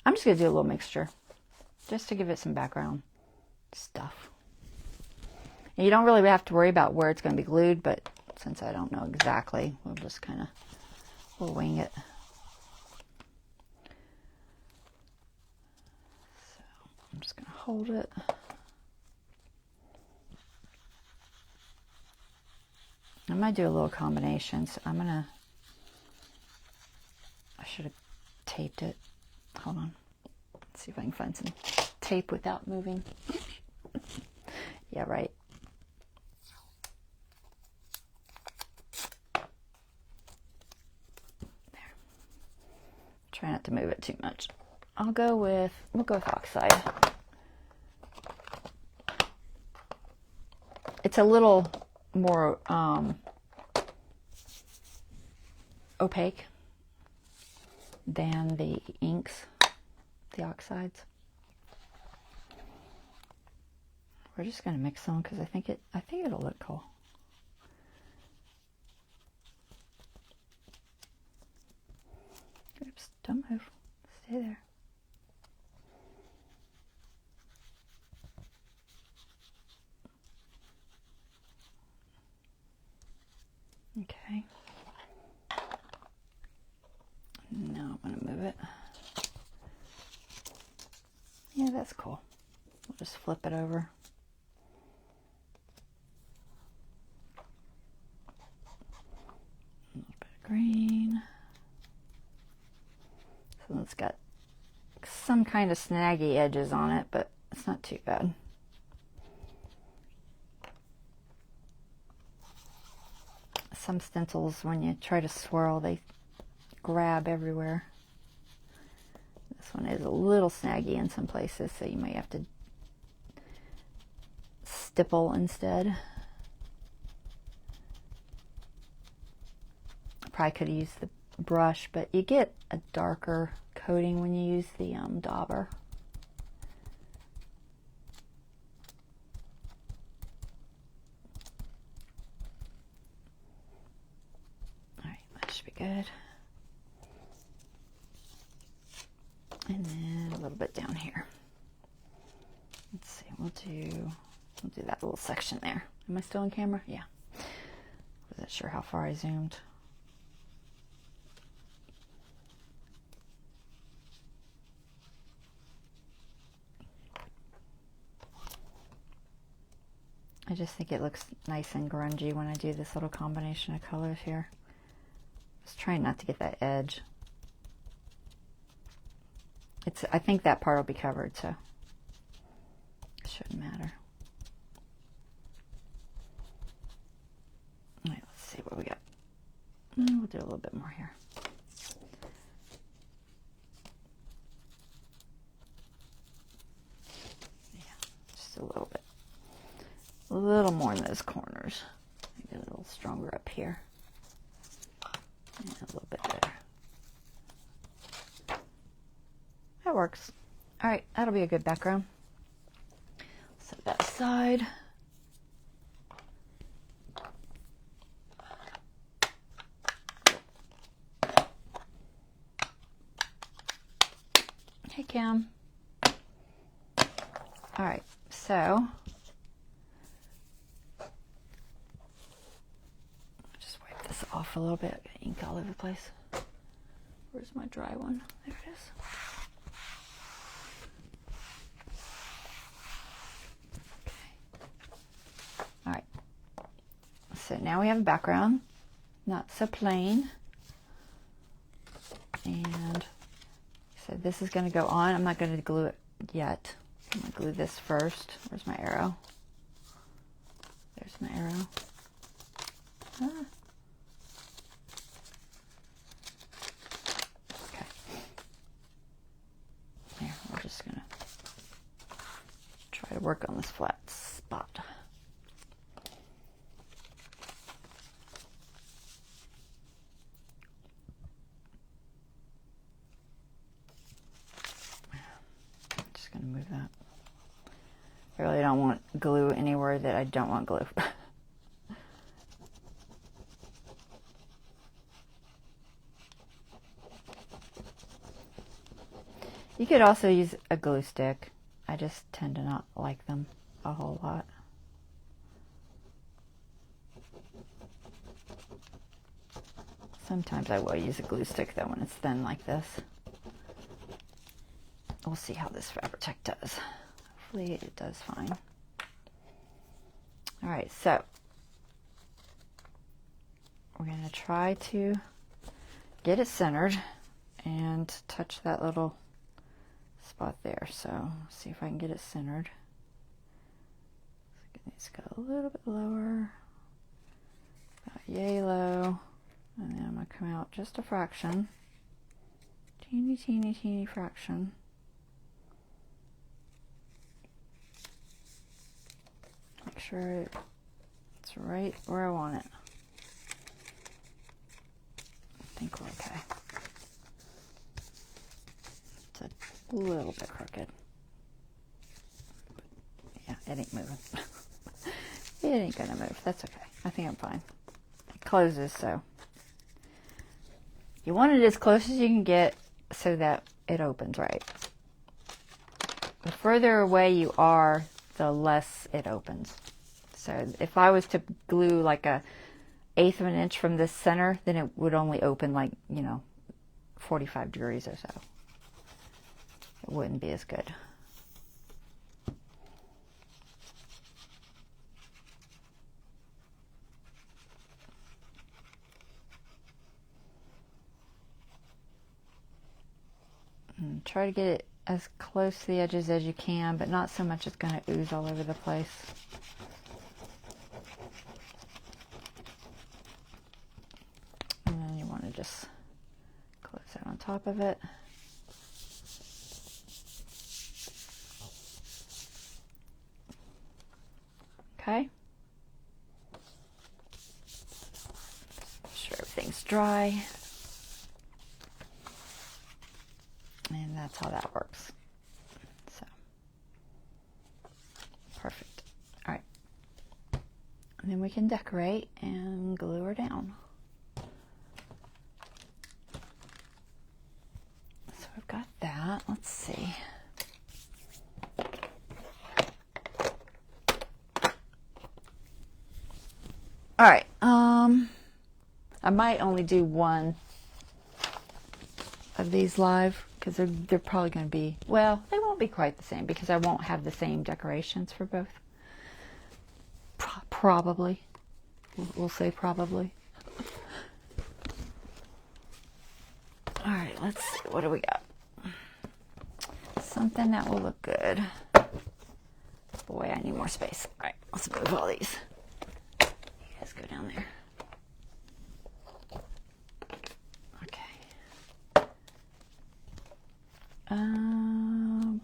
S1: I'm just going to do a little mixture, just to give it some background stuff. And you don't really have to worry about where it's going to be glued, but since I don't know exactly, we'll just kind of, we'll wing it. So I'm just going to hold it. I might do a little combination, so I'm going to, I should have taped it. Hold on. Let's see if I can find some tape without moving. Yeah, right. There. Try not to move it too much. We'll go with oxide. It's a little more opaque than the inks, the oxides. We're just going to mix them because I think it'll look cool. Oops, don't move. Stay there. Okay. Now I'm going to move it. Yeah, that's cool. We'll just flip it over. A little bit of green. So it's got some kind of snaggy edges on it, but it's not too bad. Some stencils, when you try to swirl, they grab everywhere. This one is a little snaggy in some places, so you might have to stipple instead. I probably could have used the brush, but you get a darker coating when you use the dauber. Alright, that should be good. And then a little bit down here. Let's see, we'll do that little section there. Am I still on camera? Yeah. Wasn't sure how far I zoomed. I just think it looks nice and grungy when I do this little combination of colors here. Just trying not to get that edge. I think that part will be covered, so it shouldn't matter. All right, let's see what we got. We'll do a little bit more here. Yeah, just a little bit. A little more in those corners. Get a little stronger up here. And a little bit there. That works. All right, that'll be a good background. Set that aside. Hey, Cam. All right, so just wipe this off a little bit. I've got ink all over the place. Where's my dry one? There it is. So now we have a background, not so plain. And so this is going to go on. I'm not going to glue it yet. I'm going to glue this first. Where's my arrow? There's my arrow. Ah. Okay. There, we're just going to try to work on this flat spot. Move that. I really don't want glue anywhere that I don't want glue. You could also use a glue stick. I just tend to not like them a whole lot. Sometimes I will use a glue stick though when it's thin like this. We'll see how this Fabri-Tac does. Hopefully it does fine. All right, so we're going to try to get it centered and touch that little spot there. So see if I can get it centered. It needs to go a little bit lower, about yay low, and then I'm going to come out just a fraction, teeny, teeny, teeny fraction. Make sure it's right where I want it. I think we're okay. It's a little bit crooked. Yeah, it ain't moving. It ain't gonna move. That's okay. I think I'm fine. It closes, so you want it as close as you can get so that it opens right. The further away you are, the less it opens. So if I was to glue like a 1/8 of an inch from this center, then it would only open like, 45 degrees or so. It wouldn't be as good. And try to get it as close to the edges as you can, but not so much it's going to ooze all over the place. And then you want to just close that on top of it. Okay. Make sure everything's dry. And that's how that works. So, perfect. All right. And then we can decorate and glue her down. So I've got that. Let's see. All right. I might only do one of these live because they're probably going to be, well, they won't be quite the same because I won't have the same decorations for both. Probably. We'll say probably. All right, let's see. What do we got? Something that will look good. Boy, I need more space. All right, let's move all these. You guys go down there.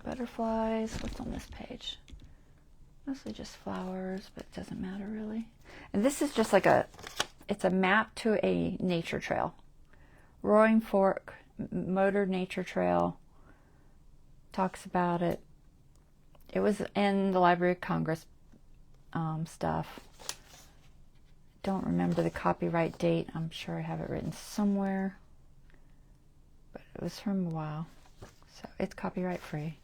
S1: Butterflies. What's on this page? Mostly just flowers, but it doesn't matter really. And this is just like it's a map to a nature trail. Roaring Fork Motor Nature Trail. Talks about it. It was in the Library of Congress stuff. Don't remember the copyright date. I'm sure I have it written somewhere. But it was from a while. So it's copyright free.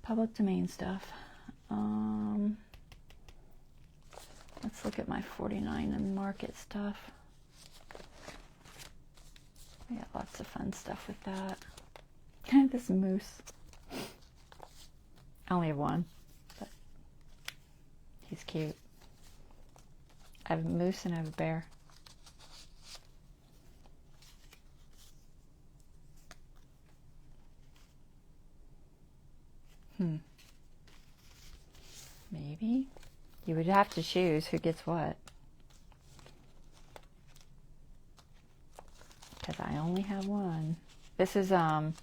S1: Public domain stuff. Let's look at my 49 and market stuff. We got lots of fun stuff with that. This moose. I only have one, but he's cute. I have a moose and I have a bear. Maybe. You would have to choose who gets what. Because I only have one. This is, who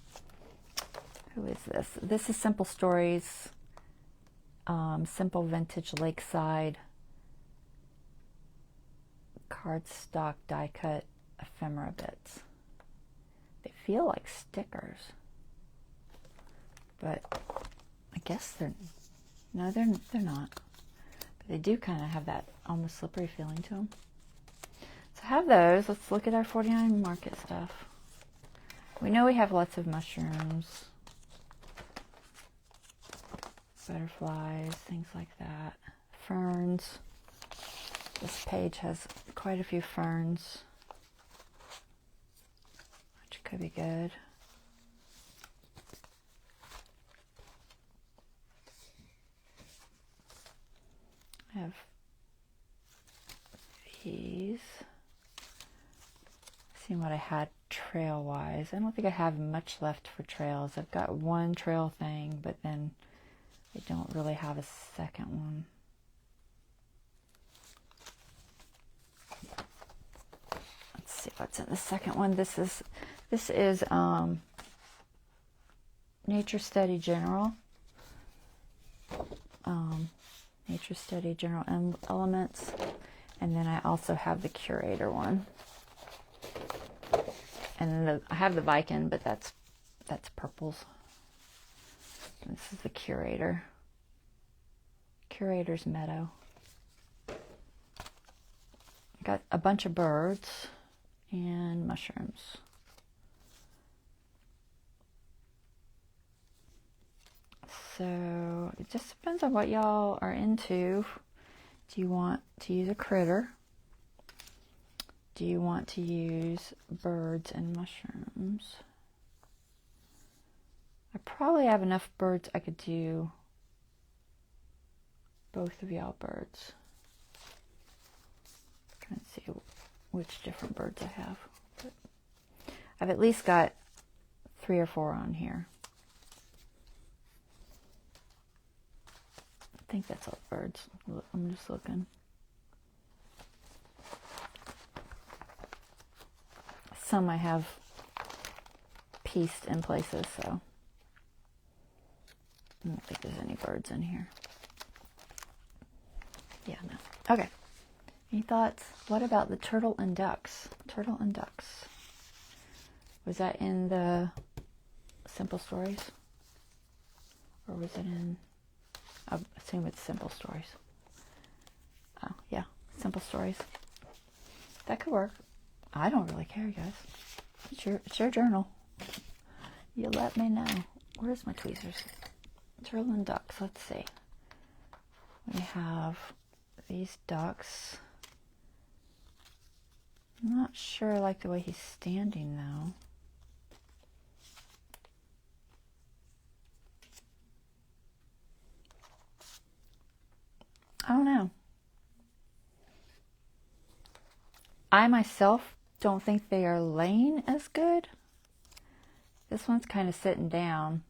S1: is this? This is Simple Stories, Simple Vintage Lakeside, cardstock die cut ephemera bits. They feel like stickers. But I guess they're not. But they do kind of have that almost slippery feeling to them. So I have those. Let's look at our 49 market stuff. We know we have lots of mushrooms, butterflies, things like that. Ferns. This page has quite a few ferns, which could be good. I have these. Seeing what I had trail-wise. I don't think I have much left for trails. I've got one trail thing, but then I don't really have a second one. Let's see what's in the second one. This is Nature Study General. Nature Study General Elements. And then I also have the Curator one. And then I have the Viking, but that's purples. And this is the Curator's Meadow. Got a bunch of birds and mushrooms. So it just depends on what y'all are into. Do you want to use a critter? Do you want to use birds and mushrooms? I probably have enough birds I could do both of y'all birds. Trying to see which different birds I have. But I've at least got 3 or 4 on here. I think that's all the birds. I'm just looking. Some I have pieced in places, so I don't think there's any birds in here. Yeah, no. Okay. Any thoughts? What about the turtle and ducks? Turtle and ducks. Was that in the Simple Stories? Or was it in... I assume it's Simple Stories. Oh, yeah. Simple Stories. That could work. I don't really care, guys. It's your journal. You let me know. Where's my tweezers? Turtle and ducks. Let's see. We have these ducks. I'm not sure I like the way he's standing, though. I don't know. I myself don't think they are laying as good. This one's kind of sitting down.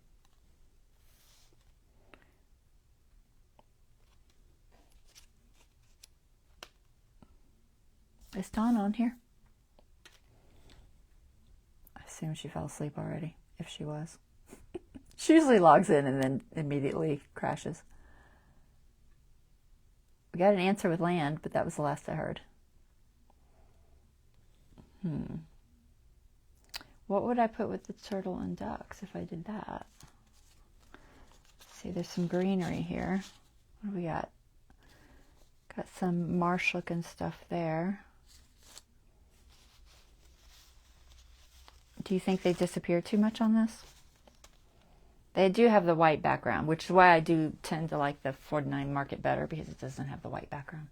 S1: Is Dawn on here? I assume she fell asleep already, if she was. She usually logs in and then immediately crashes. We got an answer with land, but that was the last I heard. What would I put with the turtle and ducks if I did that? Let's see, there's some greenery here. What do we got? Got some marsh-looking stuff there. Do you think they disappear too much on this? They do have the white background, which is why I do tend to like the 49 Market better, because it doesn't have the white background.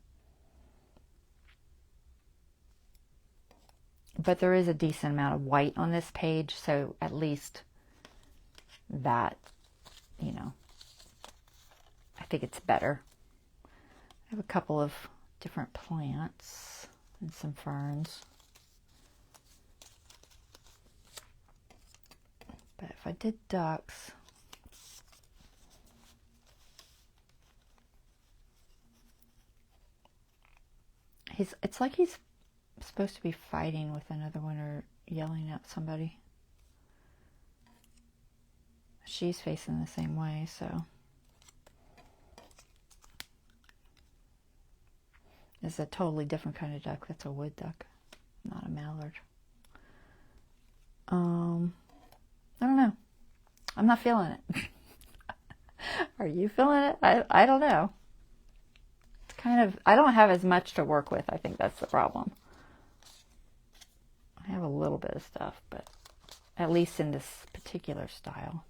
S1: But there is a decent amount of white on this page, so at least that, you know, I think it's better. I have a couple of different plants and some ferns. But if I did ducks, it's like he's supposed to be fighting with another one or yelling at somebody. She's facing the same way, so. It's a totally different kind of duck. That's a wood duck, not a mallard. I don't know. I'm not feeling it. Are you feeling it? I don't know. It's kind of, I don't have as much to work with. I think that's the problem. I have a little bit of stuff, but at least in this particular style.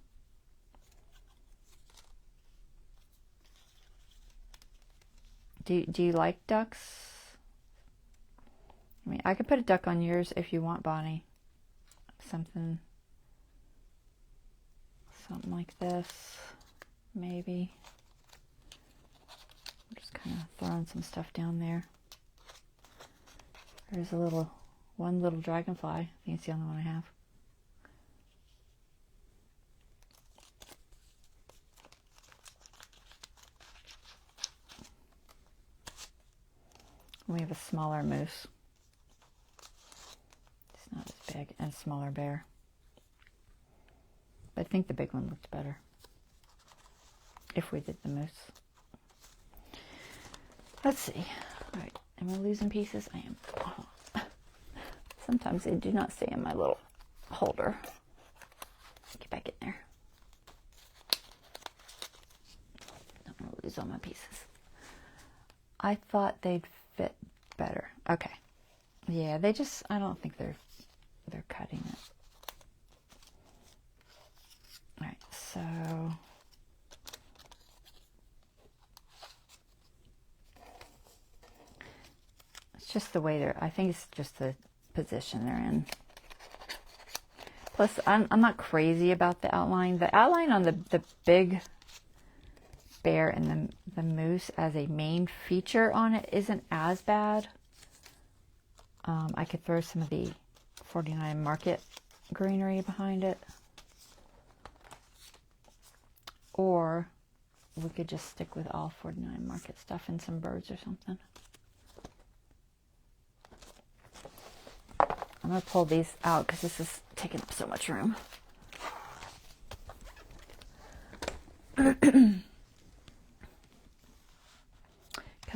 S1: Do you like ducks? I mean, I could put a duck on yours if you want, Bonnie. Something like this, maybe. I'm just kind of throwing some stuff down there. There's one little dragonfly. I think it's the only one I have. We have a smaller moose. It's not as big, and a smaller bear. But I think the big one looked better if we did the moose. Let's see. All right, am I losing pieces? I am. Oh. Sometimes they do not stay in my little holder. Get back in there. Don't want to lose all my pieces. I thought they'd fit better. Okay. Yeah, they just, I don't think they're cutting it. All right, so it's just the way I think it's just the position they're in. Plus, I'm not crazy about the outline. The outline on the big bear and the moose as a main feature on it isn't as bad. I could throw some of the 49 Market greenery behind it. Or we could just stick with all 49 Market stuff and some birds or something. I'm going to pull these out because this is taking up so much room. Cut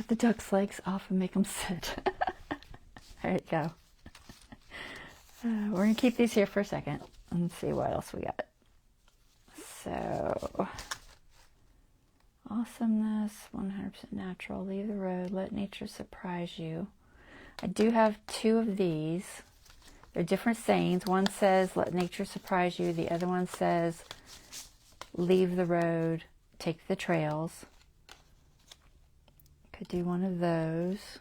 S1: the duck's legs off and make them sit. There you go. We're going to keep these here for a second and see what else we got. So, awesomeness, 100% natural, leave the road, let nature surprise you. I do have two of these. They're different sayings. One says, let nature surprise you. The other one says, leave the road, take the trails. Could do one of those,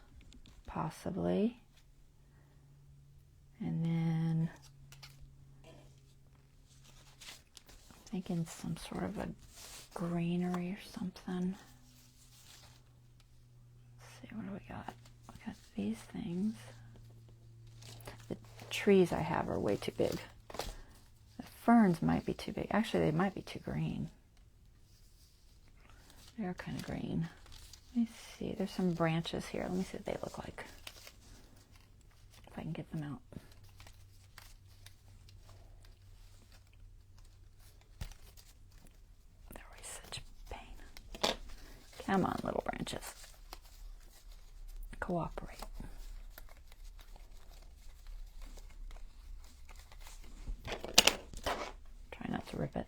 S1: possibly. And then I'm thinking some sort of a greenery or something. Let's see, what do we got? We got these things. The trees I have are way too big. The ferns might be too big. Actually, they might be too green. They're kind of green. Let me see. There's some branches here. Let me see what they look like. If I can get them out. They're always such pain. Come on, little branches. Cooperate. Try not to rip it.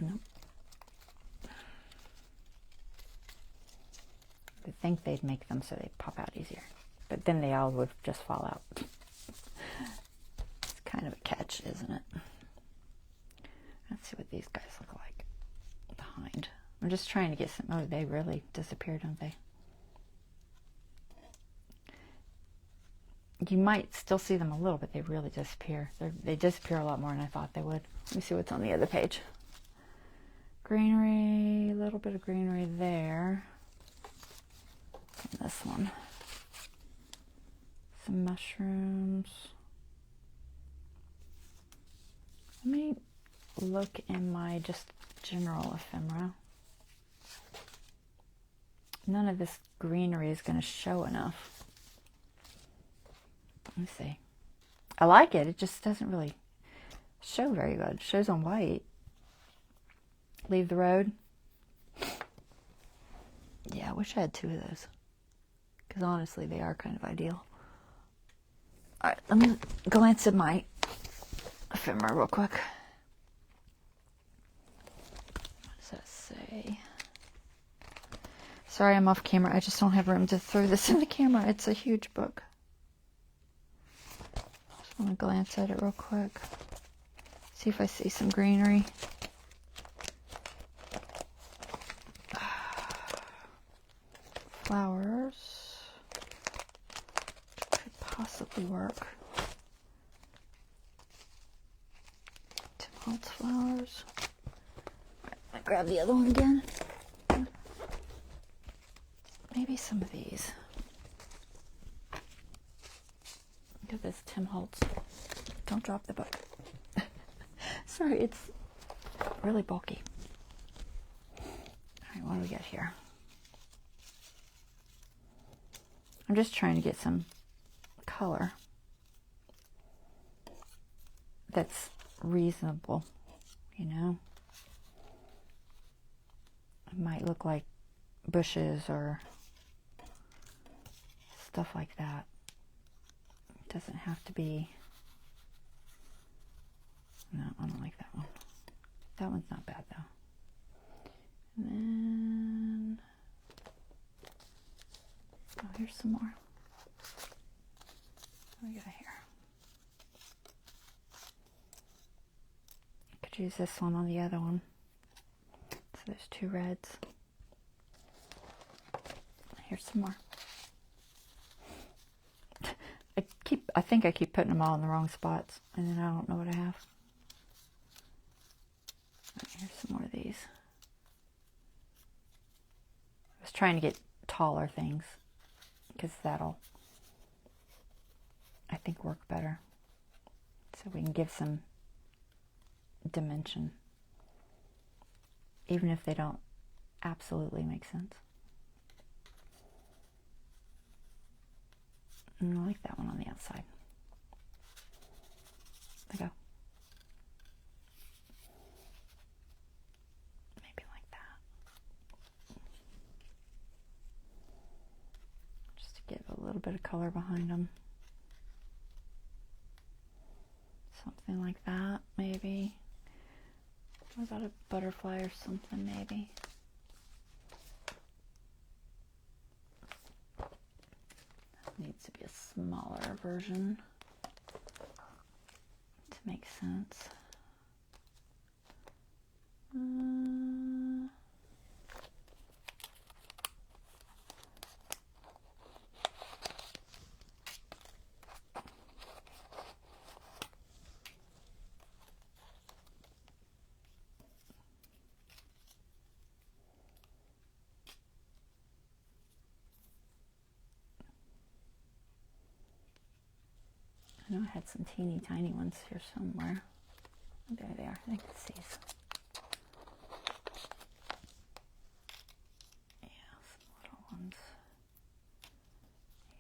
S1: Nope. I think they'd make them so they'd pop out easier. But then they all would just fall out. It's kind of a catch, isn't it? Let's see what these guys look like behind. I'm just trying to get some... Oh, they really disappear, don't they? You might still see them a little, but they really disappear. They disappear a lot more than I thought they would. Let me see what's on the other page. Greenery, a little bit of greenery there. And this one. Some mushrooms. Let me look in my just general ephemera. None of this greenery is going to show enough. Let me see. I like it. It just doesn't really show very good. It shows on white. Leave the road. Yeah, I wish I had two of those. Because honestly, they are kind of ideal. Alright, let me glance at my ephemera real quick. What does that say? Sorry, I'm off camera. I just don't have room to throw this in the camera. It's a huge book. Just want to glance at it real quick. See if I see some greenery. Flowers. Could possibly work. Timot's flowers. I grab the other one again. Maybe some of these. Look at this Tim Holtz. Don't drop the book. Sorry, it's really bulky. Alright, what do we got here? I'm just trying to get some color that's reasonable, you know? It might look like bushes or stuff like that. It doesn't have to be No, I don't like that one. That one's not bad though. And then, oh, here's some more. What do we got here? I could use this one on the other one. So there's two reds. Here's some more. I think I keep putting them all in the wrong spots, and then I don't know what I have. Right, here's some more of these. I was trying to get taller things, because that'll, I think, work better. So we can give some dimension, even if they don't absolutely make sense. And I like that one on the outside. There we go. Maybe like that. Just to give a little bit of color behind them. Something like that, maybe. What about a butterfly or something, maybe? Needs to be a smaller version to make sense. I know I had some teeny tiny ones here somewhere. There they are. I think it's these. Yeah, some little ones.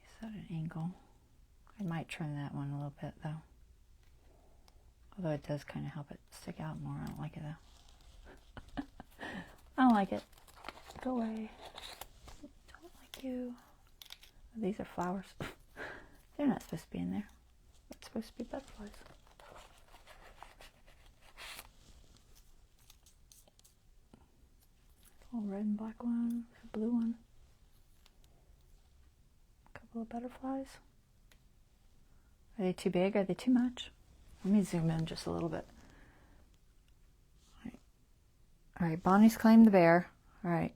S1: He's at an angle. I might trim that one a little bit though. Although it does kind of help it stick out more. I don't like it though. I don't like it. Go away. Don't like you. These are flowers. They're not supposed to be in there. It's supposed to be butterflies. A little red and black one, a blue one. A couple of butterflies. Are they too big? Are they too much? Let me zoom in just a little bit. All right, Bonnie's claimed the bear. All right.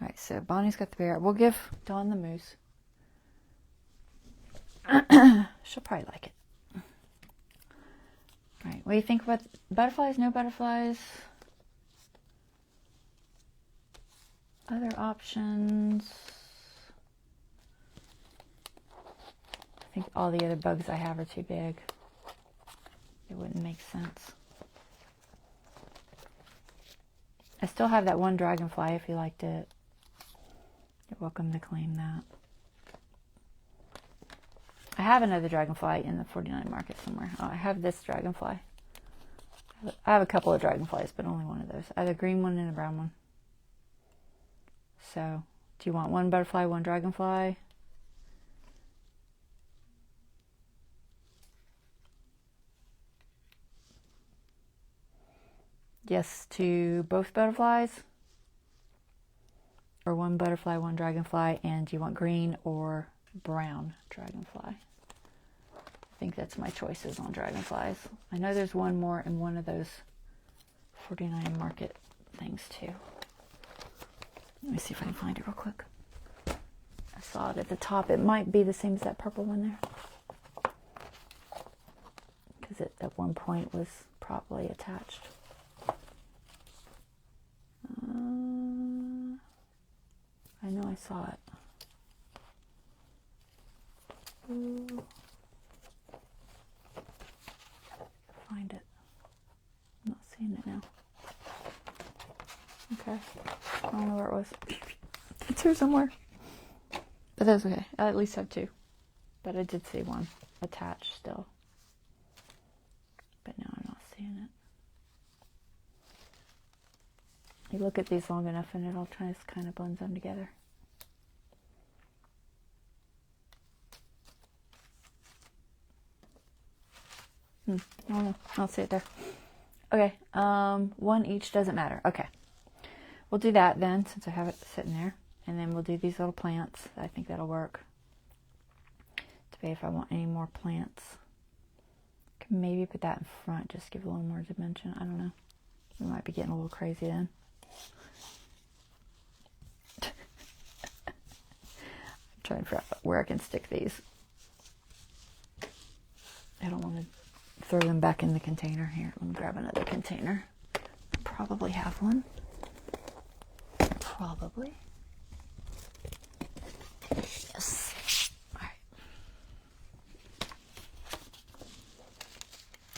S1: All right, so Bonnie's got the bear. We'll give Dawn the moose. She'll probably like it. All right, what do you think about butterflies? No butterflies? Other options? I think all the other bugs I have are too big. It wouldn't make sense. I still have that one dragonfly if you liked it. You're welcome to claim that. I have another dragonfly in the 49 market somewhere. Oh, I have this dragonfly. I have a couple of dragonflies, but only one of those. I have a green one and a brown one. So, do you want one butterfly, one dragonfly? Yes to both butterflies? Or one butterfly, one dragonfly, and do you want green or brown dragonfly? I think that's my choices on dragonflies. I know there's one more in one of those 49 market things too. Let me see if I can find it real quick. I saw it at the top. It might be the same as that purple one there. Because it at one point was probably attached. I know I saw it. Ooh. Find it. I'm not seeing it now. Okay. I don't know where it was. It's here somewhere. But that's okay. I at least have two. But I did see one attached still. But now I'm not seeing it. You look at these long enough and it all just kind of blends them together. I don't know. I don't see it there. Okay, one each doesn't matter. Okay, we'll do that then, since I have it sitting there. And then we'll do these little plants. I think that'll work. Debate if I want any more plants. Can maybe put that in front, just give it a little more dimension. I don't know. We might be getting a little crazy then. I'm trying to figure out where I can stick these. I don't want to throw them back in the container. Here, let me grab another container. I probably have one. Probably. Yes. All right.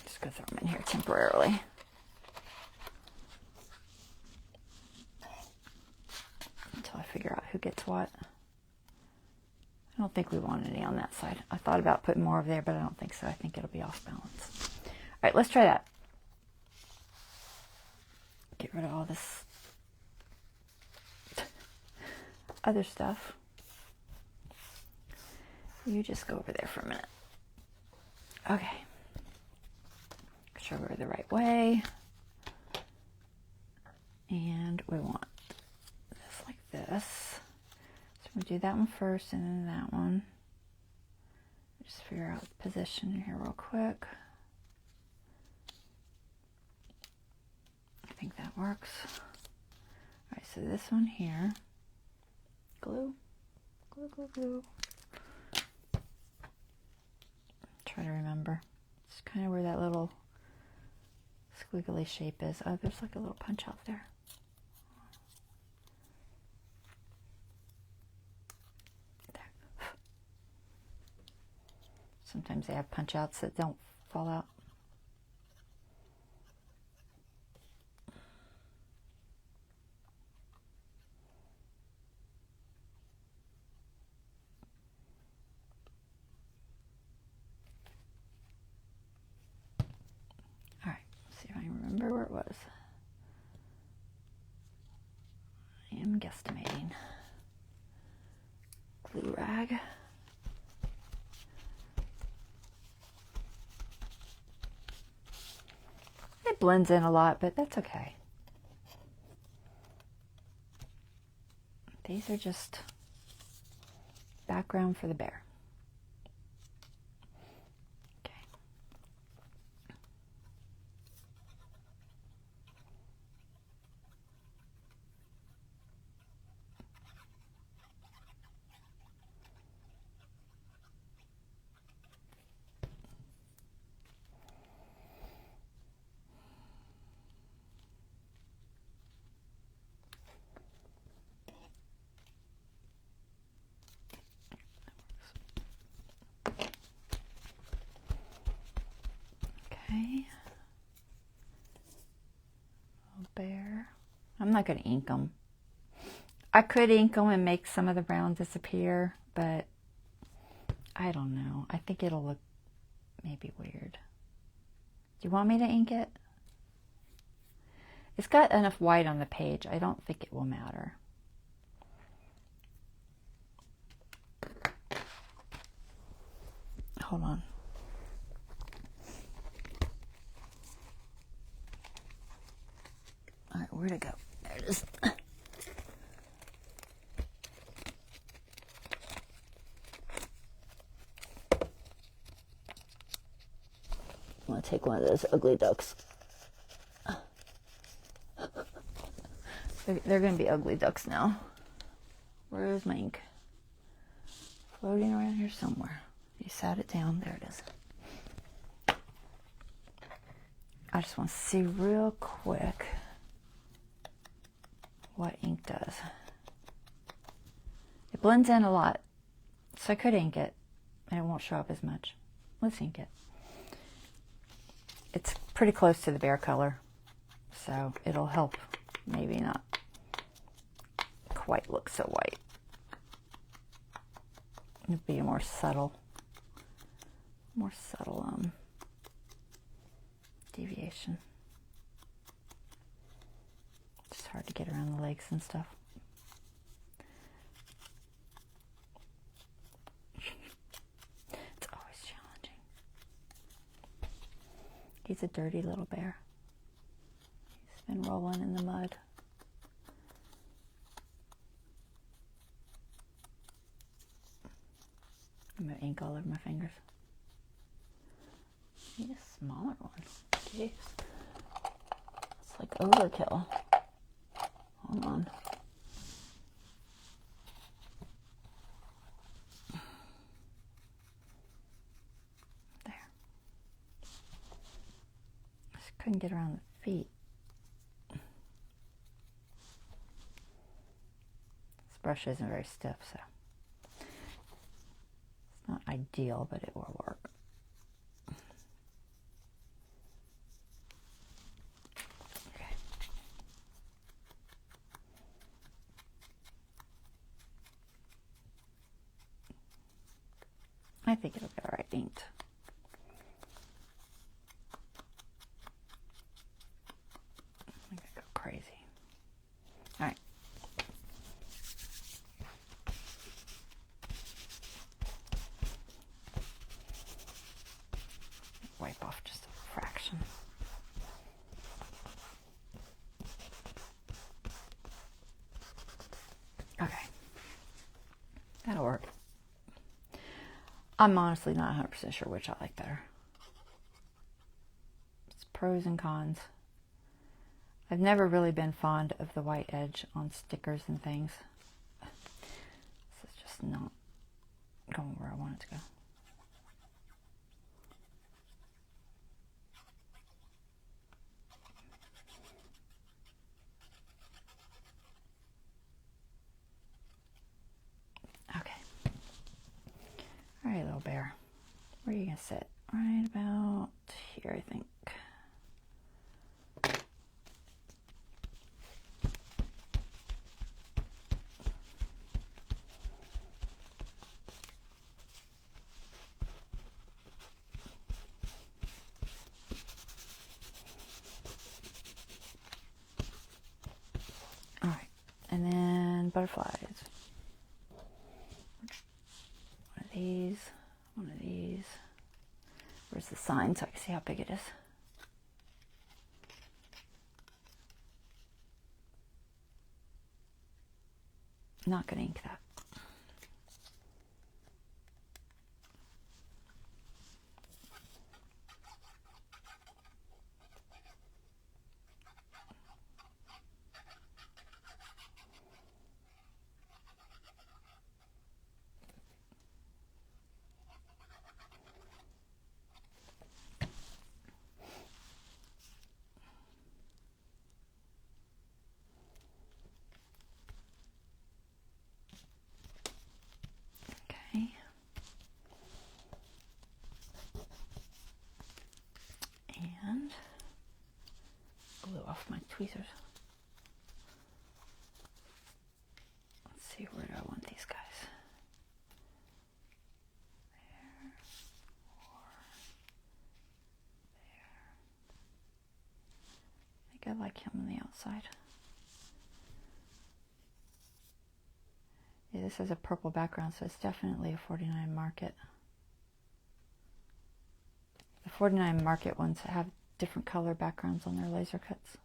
S1: Just gonna throw them in here temporarily. Until I figure out who gets what. I don't think we want any on that side. I thought about putting more over there, but I don't think so. I think it'll be off balance. All right, let's try that. Get rid of all this other stuff. You just go over there for a minute. Okay. Make sure we're the right way. And we want this like this. So we do that one first and then that one. Just figure out the position here real quick. I think that works. All right, so this one here. Glue, glue, glue, glue. Try to remember. It's kind of where that little squiggly shape is. Oh, there's like a little punch out there. There. Sometimes they have punch outs that don't fall out. Remember where it was. I am guesstimating. Glue rag. It blends in a lot, but that's okay. These are just background for the bear. Okay. Little bear. I'm not going to ink them. I could ink them and make some of the brown disappear, but I don't know. I think it'll look maybe weird. Do you want me to ink it? It's got enough white on the page. I don't think it will matter. Hold on. All right, where'd it go? There it is. I'm going to take one of those ugly ducks. They're going to be ugly ducks now. Where's my ink? Floating around here somewhere. You sat it down. There it is. I just want to see real quick what ink does. It blends in a lot, so I could ink it and it won't show up as much. Let's ink it. It's pretty close to the bear color, so it'll help maybe not quite look so white. It'll be a more subtle deviation. It's hard to get around the legs and stuff. It's always challenging. He's a dirty little bear. He's been rolling in the mud. I'm going to ink all over my fingers. Need a smaller one. Jeez. It's like overkill. Hold on. There. Just couldn't get around the feet. This brush isn't very stiff, so it's not ideal, but it will work. I think it'll get all right inked. I'm gonna go crazy. All right. Wipe off just a fraction. Okay. That'll work. I'm honestly not 100% sure which I like better. It's pros and cons. I've never really been fond of the white edge on stickers and things. This is just not going where I want it to go. All right, little bear. Where are you going to sit? Right about here, I think. All right, and then butterflies. One of these. Where's the sign so I can see how big it is? Not gonna ink that. And glue off my tweezers. Let's see, where do I want these guys? There, or there. I think I like him on the outside. Yeah, this has a purple background, so it's definitely a 49 market. The 49 market ones have different color backgrounds on their laser cuts.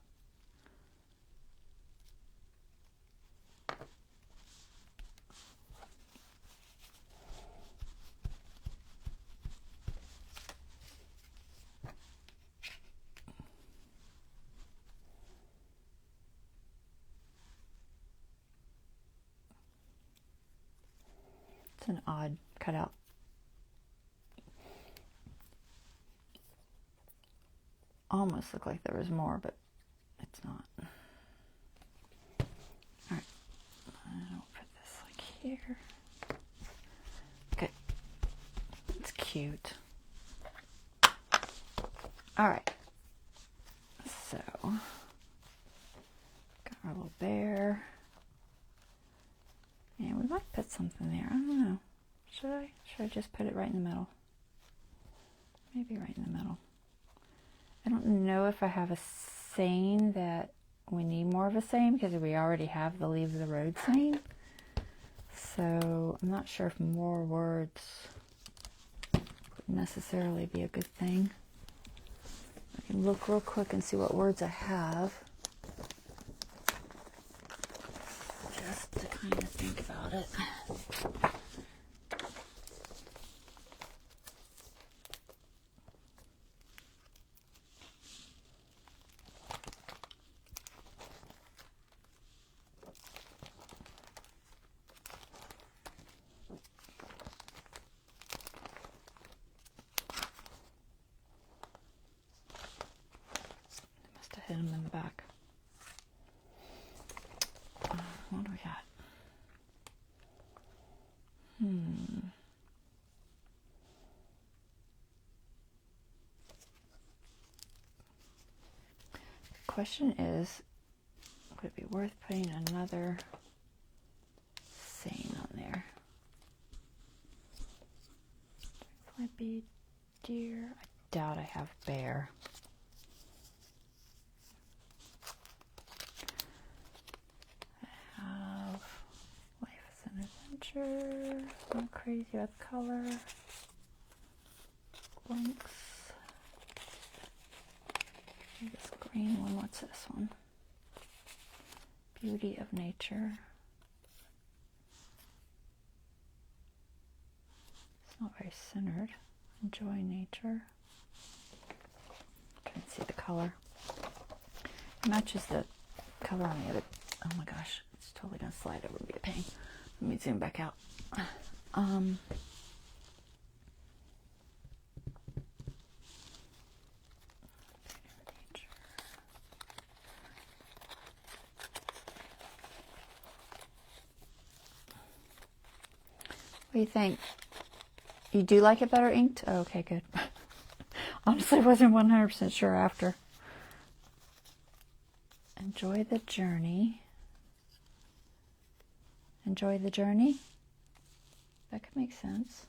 S1: It's an odd cutout. Almost looked like there was more, but it's not. Alright, I'll put this like here. Good. It's cute. Alright, so got our little bear. And we might put something there. I don't know. Should I? Should I just put it right in the middle? Maybe right in the middle. I don't know if I have a saying that we need more of a saying because we already have the leave the road saying. So I'm not sure if more words would necessarily be a good thing. can look real quick and see what words I have. Just to kind of think about it. Hit him in the back. What do we got? The question is, would it be worth putting another saying on there? Might be deer. I doubt I have bear. I'm crazy about color. Links. This green one, what's this one? Beauty of nature. It's not very centered. Enjoy nature. Trying to see the color. It matches the color on the other. Oh my gosh, it's totally gonna slide over and be a pain. Let me zoom back out. What do you think? You do like it better inked? Oh, okay, good. Honestly, I wasn't 100% sure after. Enjoy the journey. Enjoy the journey? That could make sense.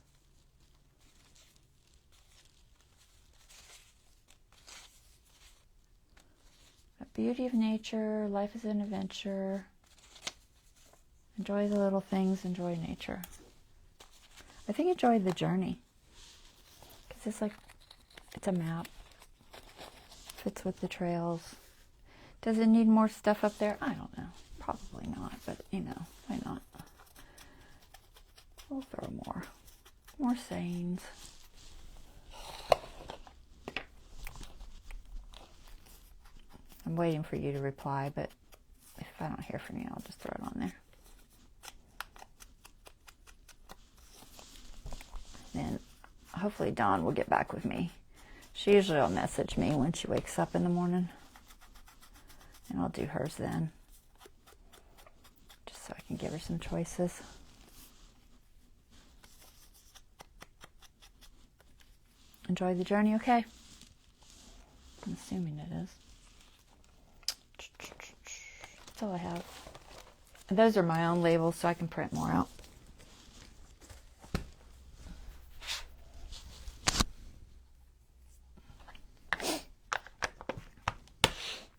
S1: The beauty of nature, life is an adventure. Enjoy the little things, enjoy nature. I think enjoy the journey. Because it's like, it's a map. Fits with the trails. Does it need more stuff up there? I don't know. Probably not, but you know, why not? We'll throw more sayings. I'm waiting for you to reply, but if I don't hear from you, I'll just throw it on there. Then hopefully Dawn will get back with me. She usually will message me when she wakes up in the morning, and I'll do hers then, just so I can give her some choices. Enjoy the journey, okay? I'm assuming it is. That's all I have. And those are my own labels, so I can print more out.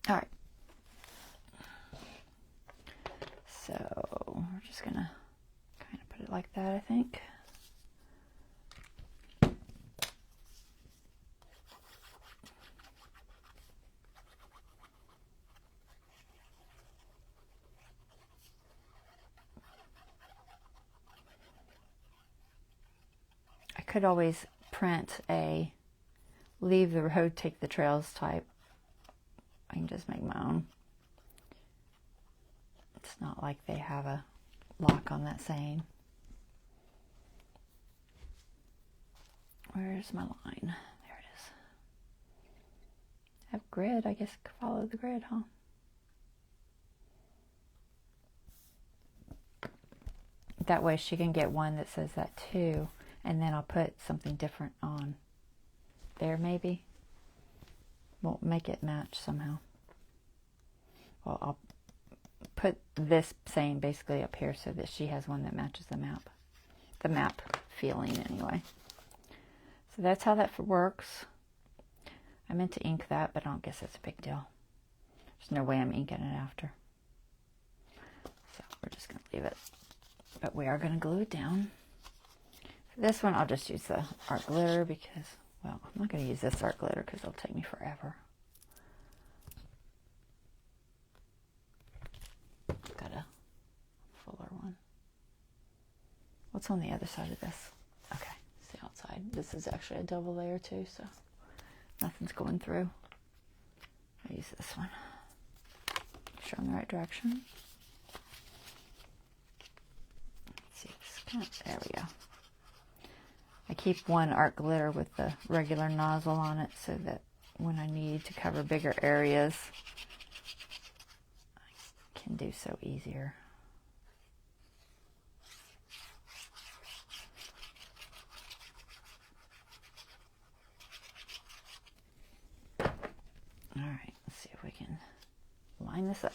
S1: All right. So we're just gonna kind of put it like that, I think. I could always print a leave the road, take the trails type. I can just make my own. It's not like they have a lock on that saying. Where's my line? There it is. I have grid. I guess follow the grid, huh? That way she can get one that says that too. And then I'll put something different on there maybe. Won't make it match somehow. Well, I'll put this saying basically up here so that she has one that matches the map. The map feeling anyway. So that's how that works. I meant to ink that, but I don't guess it's a big deal. There's no way I'm inking it after. So we're just going to leave it. But we are going to glue it down. For this one, I'll just use the art glitter because, well, I'm not going to use this art glitter because it'll take me forever. What's on the other side of this? Okay, it's the outside. This is actually a double layer too, so nothing's going through. I use this one. Make sure I'm in the right direction. Let's see, there we go. I keep one art glitter with the regular nozzle on it so that when I need to cover bigger areas, I can do so easier. All right, let's see if we can line this up.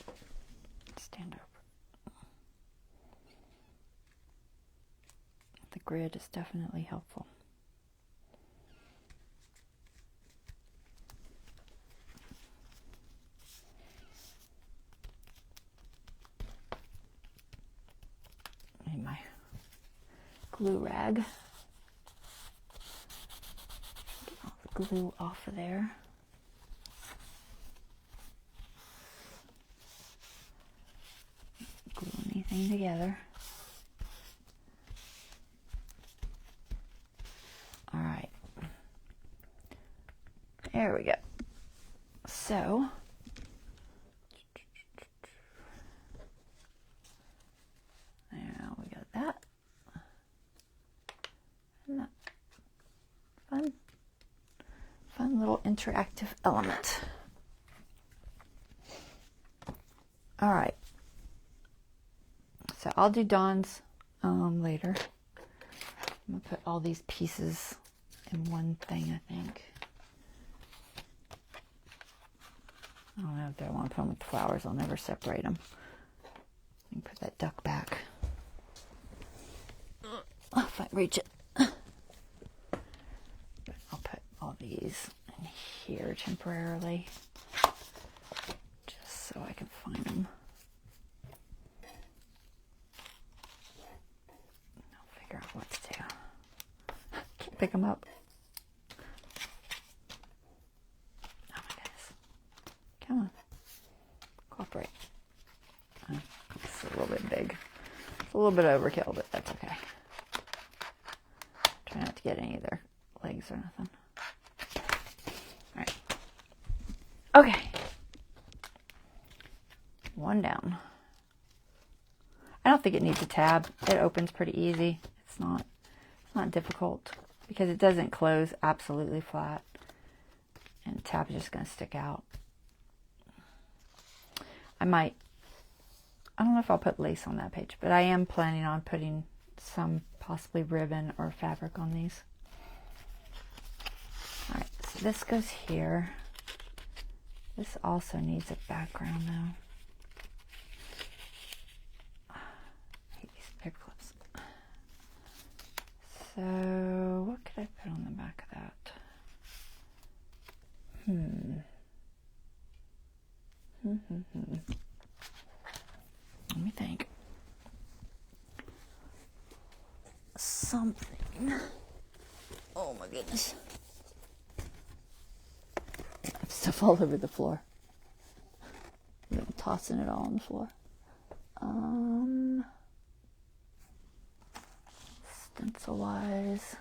S1: Stand over. The grid is definitely helpful. Need my glue rag. Get all the glue off of there. Glue anything together. All right. There we go. So, now we got that. Isn't that fun? Fun little interactive element. All right. So I'll do Dawn's later. I'm going to put all these pieces in one thing, I think. I don't know if I want to put them with the flowers. I'll never separate them. I can put that duck back. Oh, if I reach it. But I'll put all these in here temporarily. Just so I can find them. I'll figure out what to do. Can't pick them up. Oh my goodness. Come on. Cooperate. It's a little bit big. It's a little bit overkill, but that's okay. Try not to get any of their legs or nothing. Alright. Okay. One down. I don't think it needs a tab. It opens pretty easy. It's not difficult because it doesn't close absolutely flat. And the tab is just going to stick out. I don't know if I'll put lace on that page, but I am planning on putting some possibly ribbon or fabric on these. Alright, so this goes here. This also needs a background though. I hate these paper clips. So, what could I put on the back of that? Let me think. Something. Oh my goodness. Stuff all over the floor. I'm tossing it all on the floor. Stencil wise.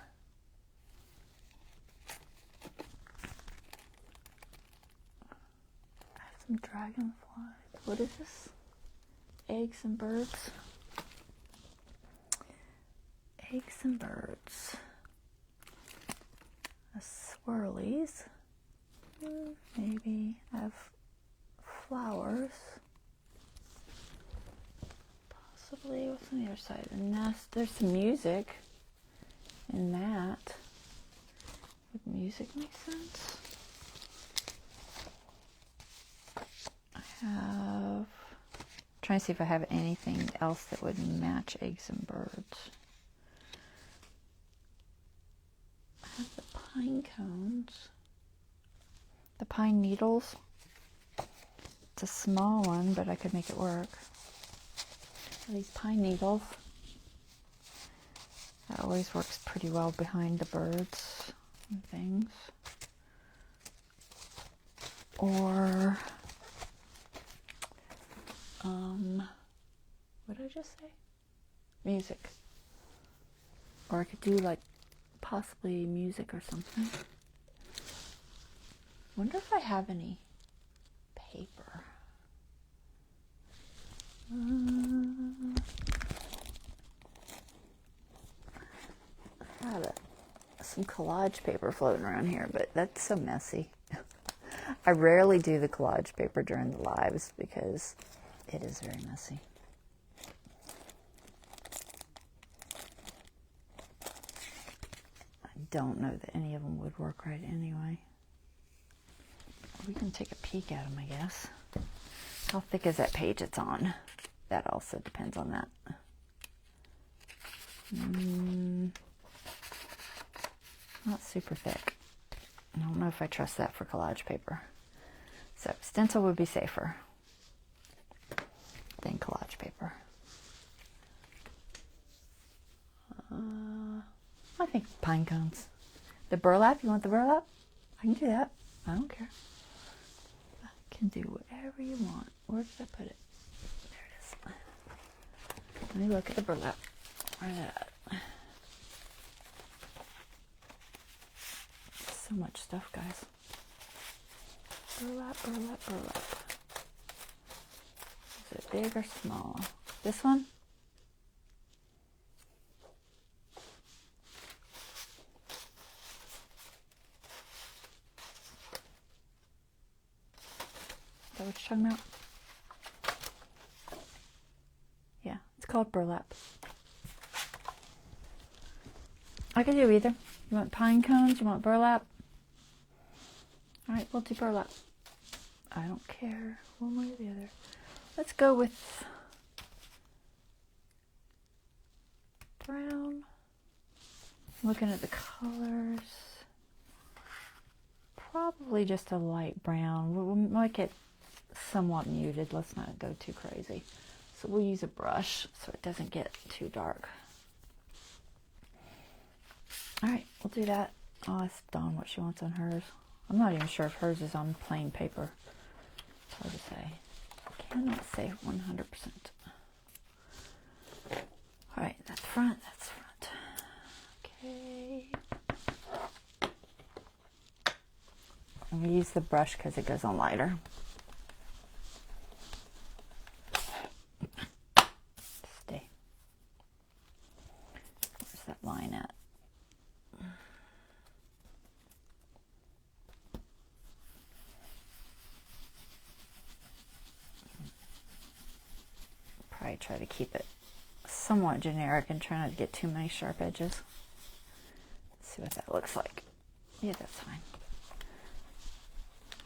S1: I have some dragonflies. What is this? Eggs and birds. Eggs and birds. Swirlies. Maybe I have flowers. Possibly, what's on the other side of the nest? There's some music in that. Would music make sense? I have... trying to see if I have anything else that would match eggs and birds. I have the pine cones. The pine needles. It's a small one, but I could make it work. These pine needles. That always works pretty well behind the birds and things. Or, what did I just say? Music. Or I could do like possibly music or something. Wonder if I have any paper. I have some collage paper floating around here, but that's so messy. I rarely do the collage paper during the lives because it is very messy. I don't know that any of them would work right anyway. We can take a peek at them, I guess. How thick is that page it's on? That also depends on that. Not super thick. I don't know if I trust that for collage paper. So stencil would be safer than collage paper. I think pine cones. The burlap, you want the burlap? I can do that. I don't care. I can do whatever you want. Where did I put it? There it is. Let me look at the burlap. Where's that? So much stuff, guys. Burlap, burlap, burlap. Is it big or small? This one? Is that what you're talking about? Yeah, it's called burlap. I could do either. You want pine cones? You want burlap? Alright, we'll do burlap. I don't care one way or the other. Let's go with brown. Looking at the colors. Probably just a light brown. We'll make it somewhat muted. Let's not go too crazy. So we'll use a brush so it doesn't get too dark. Alright, we'll do that. I'll ask Dawn what she wants on hers. I'm not even sure if hers is on plain paper. It's hard to say. I cannot say 100%. Alright, that's front, that's front. Okay. I'm going to use the brush because it goes on lighter. Stay. Where's that line at? Probably try to keep it somewhat generic and try not to get too many sharp edges. Let's see what that looks like. Yeah, that's fine.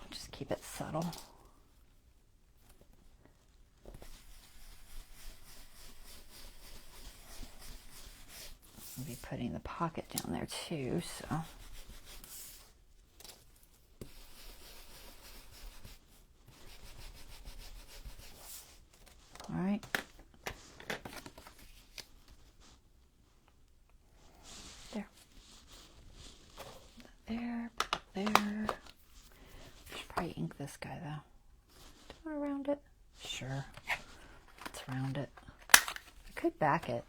S1: Just keep it subtle. I'll be putting the pocket down there too, so. All right. There. There, there. Should probably ink this guy though. Do you want to round it? Sure. Let's round it. I could back it.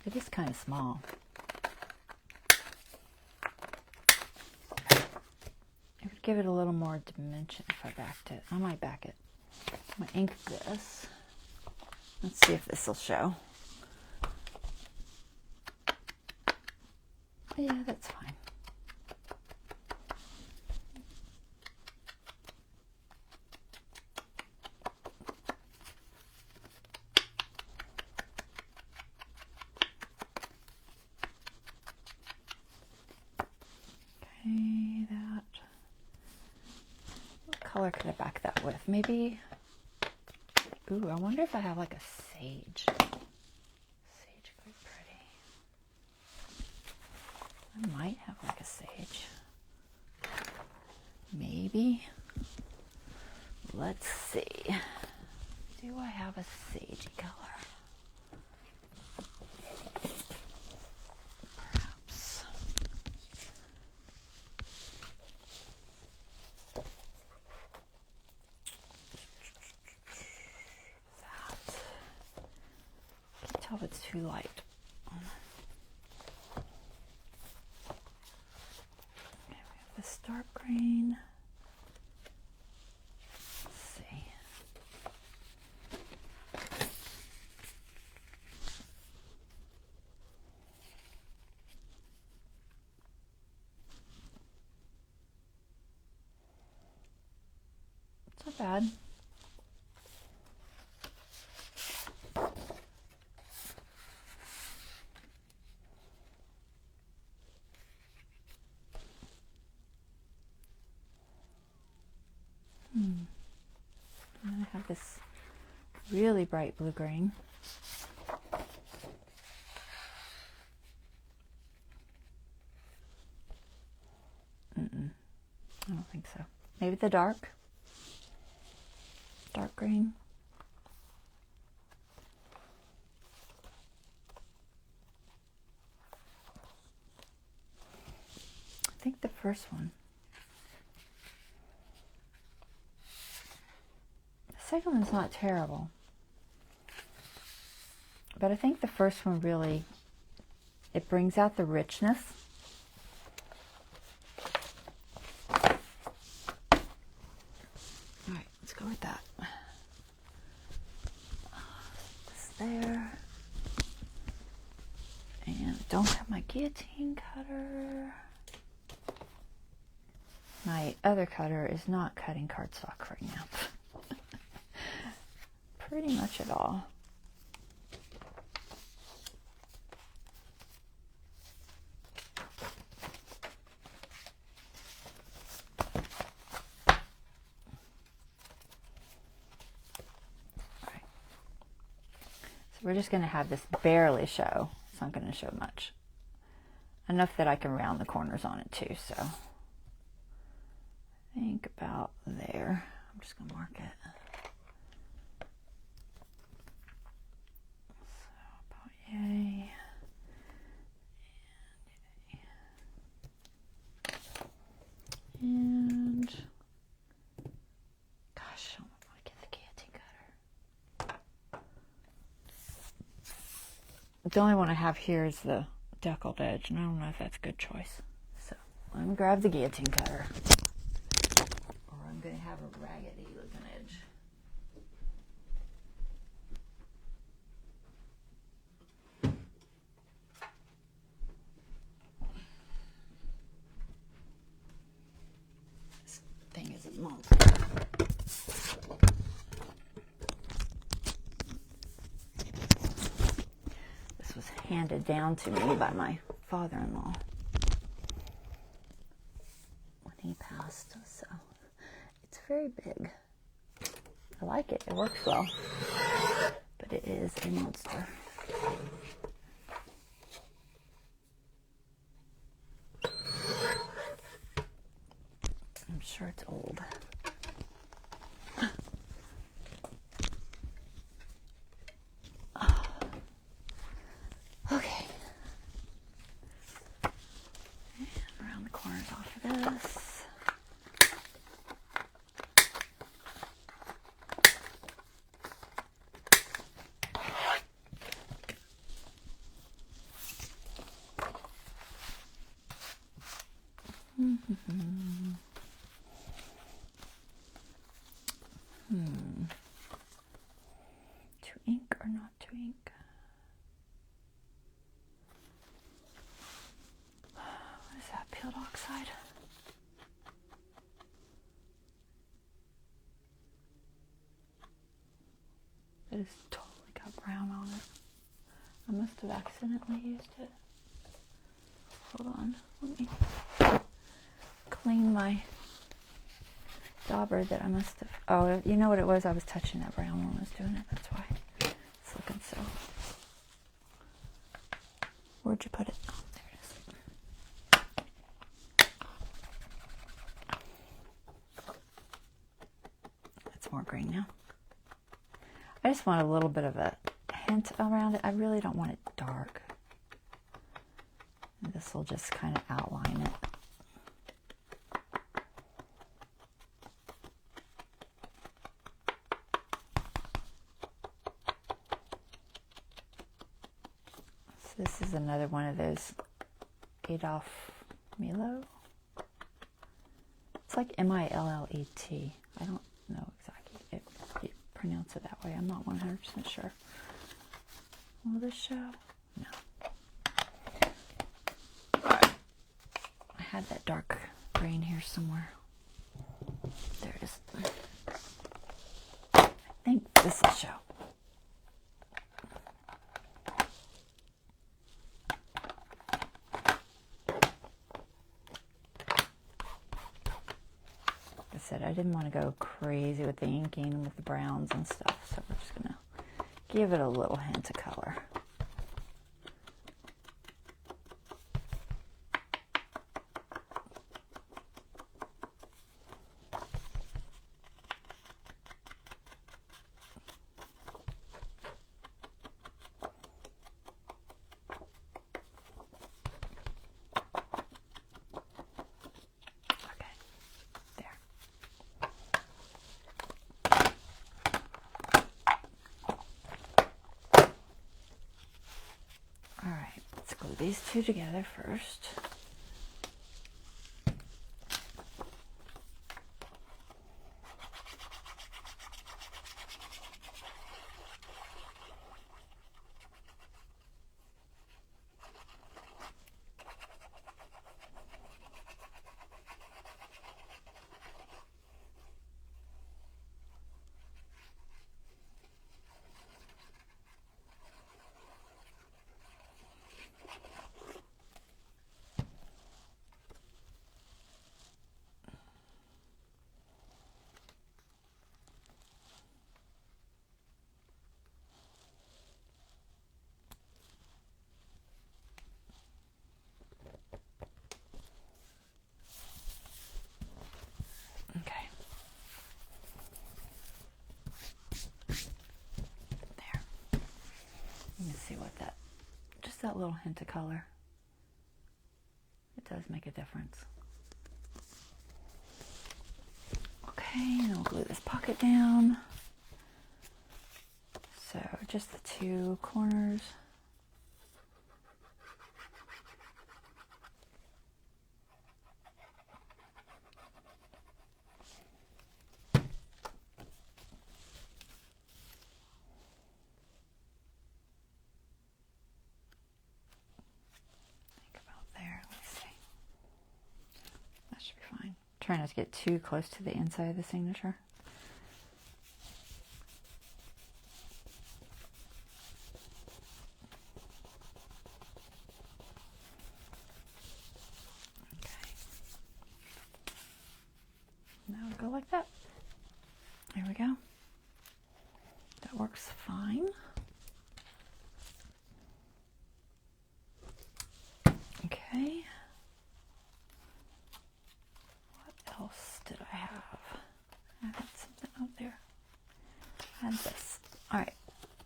S1: It is kind of small. It would give it a little more dimension if I backed it. I might back it. I'm going to ink this. Let's see if this will show. Yeah, that's fine. Okay, that. What color could I back that with? Maybe. Ooh, I wonder if I have like a sage. Sage could be pretty. I might have like a sage. Maybe. Let's see. Do I have a sagey color? Perhaps. That. Can't tell if it's too light. this dark green. Let's see. It's not bad. And I have this really bright blue green. I don't think so. Maybe the dark green. I think the first one. The second one's not terrible. But I think the first one really, it brings out the richness. All right, let's go with that. This there. And I don't have my guillotine cutter. My other cutter is not cutting cardstock right now. Pretty much at all. We're just going to have this barely show. It's not going to show much. Enough that I can round the corners on it too, so I think about there. I'm just going to mark it. So about yay. And gosh, I don't want to get the guillotine cutter. The only one I have here is the deckled edge, and I don't know if that's a good choice. So I'm going to grab the guillotine cutter. Or I'm going to have a raggedy looking edge. This thing is a monster. Handed down to me by my father-in-law when he passed, so it's very big. I like it. It works well, but it is a monster. I'm sure it's old. Okay. And around the corners off of this. To ink or not to ink? What is that, peeled oxide? It has totally got brown on it. I must have accidentally used it. Hold on, let me clean my dauber that I must have. Oh, you know what it was? I was touching that brown when I was doing it. That's why it's looking so. Where'd you put it? Oh, there it is. It's more green now. I just want a little bit of a hint around it. I really don't want it dark. And this will just kind of outline it. This is another one of those Adolf Milo. like M-I-L-L-E-T. I don't know exactly if you pronounce it that way. I'm not 100% sure. Will this show? No. Alright. I had that dark green here somewhere. There it is. I think this will show. Said I didn't want to go crazy with the inking with the browns and stuff, so we're just gonna give it a little hint of color. These two together first. See what just that little hint of color, it does make a difference. Okay, and I'll glue this pocket down. So just the two corners. Try not to get too close to the inside of the signature. Okay. Now we'll go like that. There we go. That works fine. Okay. Else did I have? I had something out there. I had this. Alright.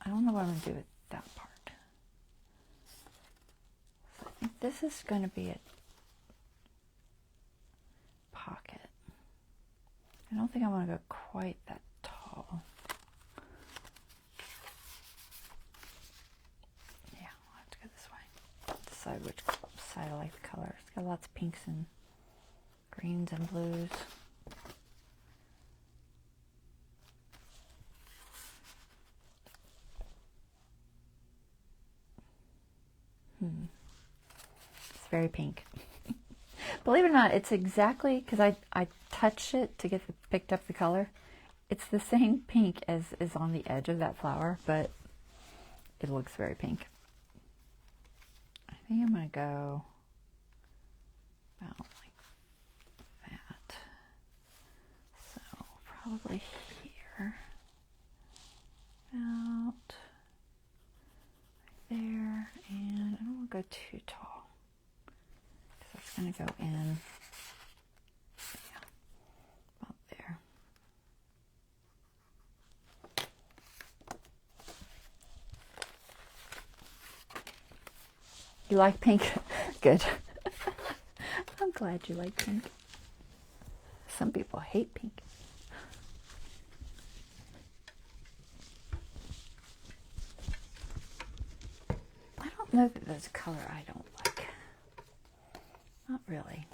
S1: I don't know what I'm going to do with that part. So I think this is going to be a pocket. I don't think I want to go quite that tall. Yeah, I'll have to go this way. Decide which side I like the color. It's got lots of pinks and greens and blues. It's very pink. Believe it or not, it's exactly, because I touched it to picked up the color. It's the same pink as is on the edge of that flower, but it looks very pink. I think I'm going to go about like that. So probably here, about right there, and I don't want to go too tall because it's going to go in, yeah, about there. You like pink? Good. I'm glad you like pink. Some people hate pink. I don't know that there's a color I don't like. Not really.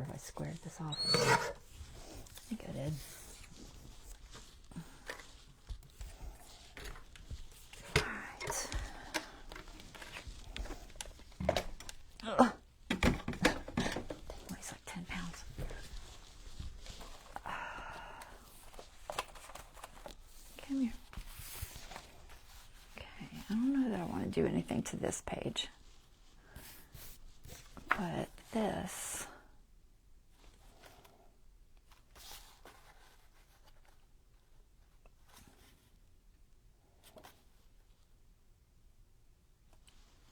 S1: if I squared this off. I think I did. Alright. Ugh. It weighs like 10 pounds. Come here. Okay, I don't know that I want to do anything to this page. But this,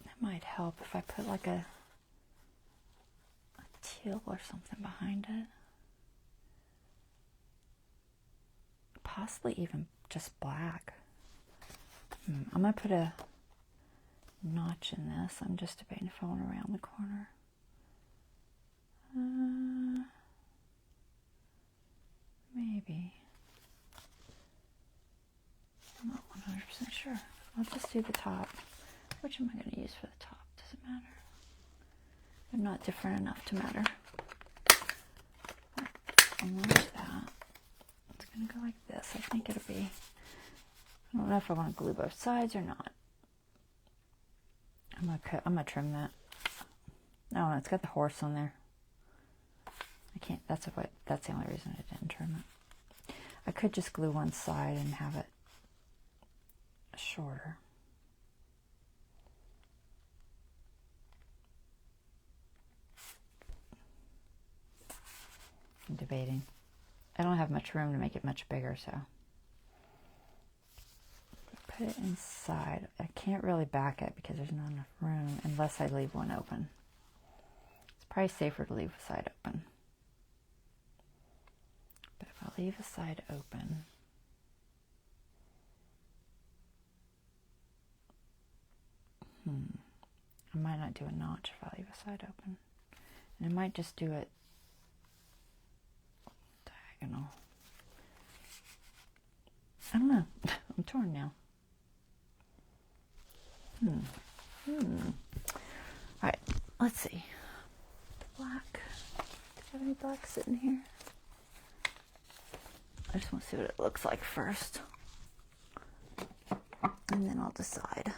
S1: that might help if I put like a teal or something behind it. Possibly even just black. I'm going to put a notch in this. I'm just debating if I want to round the corner. Maybe. I'm not 100% sure. I'll just do the top. Which am I going to use for the top? Doesn't matter. I'm not different enough to matter. I'll launch that. It's going to go like this. I think it'll be... I don't know if I want to glue both sides or not. I'm going to trim that. Oh, no, it's got the horse on there. I can't, that's the only reason I didn't trim it. I could just glue one side and have it shorter. I'm debating. I don't have much room to make it much bigger, so. Put it inside. I can't really back it because there's not enough room unless I leave one open. It's probably safer to leave a side open. But if I leave a side open, I might not do a notch if I leave a side open. And I might just do it diagonal. I don't know. I'm torn now. Alright, let's see. Black. Do you have any black sitting here? I just want to see what it looks like first. And then I'll decide.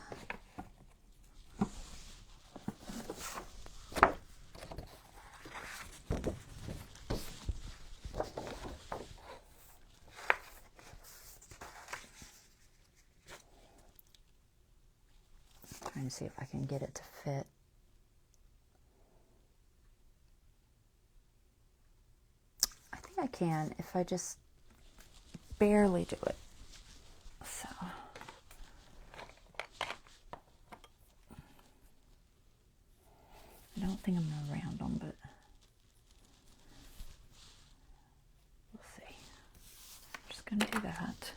S1: Trying to see if I can get it to fit. I think I can if I just barely do it. So I don't think I'm going to round them, but we'll see. I'm just going to do that.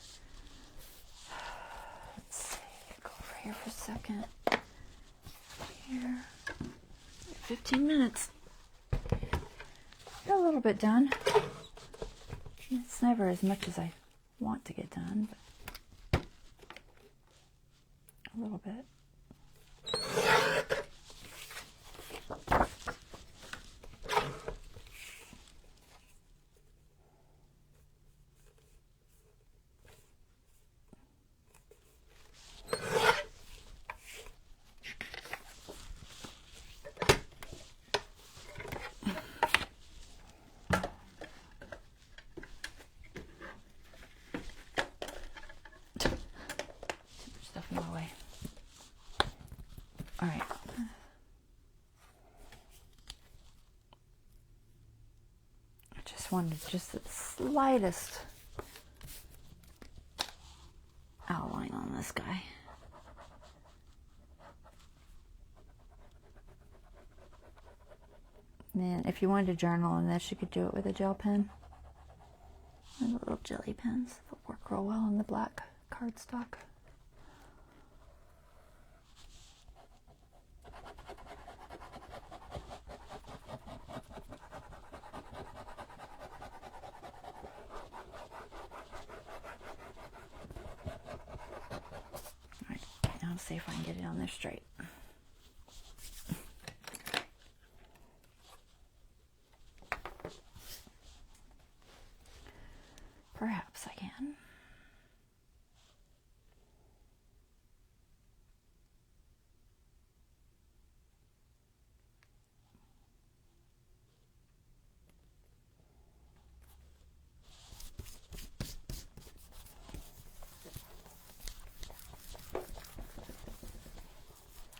S1: Let's see. Go over here for a second. Here. 15 minutes. Got a little bit done. It's never as much as I want to get done, but a little bit. Alright. I just wanted just the slightest outline on this guy. And then if you wanted to journal in this, you could do it with a gel pen. And the little jelly pens that work real well on the black cardstock. I'll see if I can get it on there straight. Perhaps I can.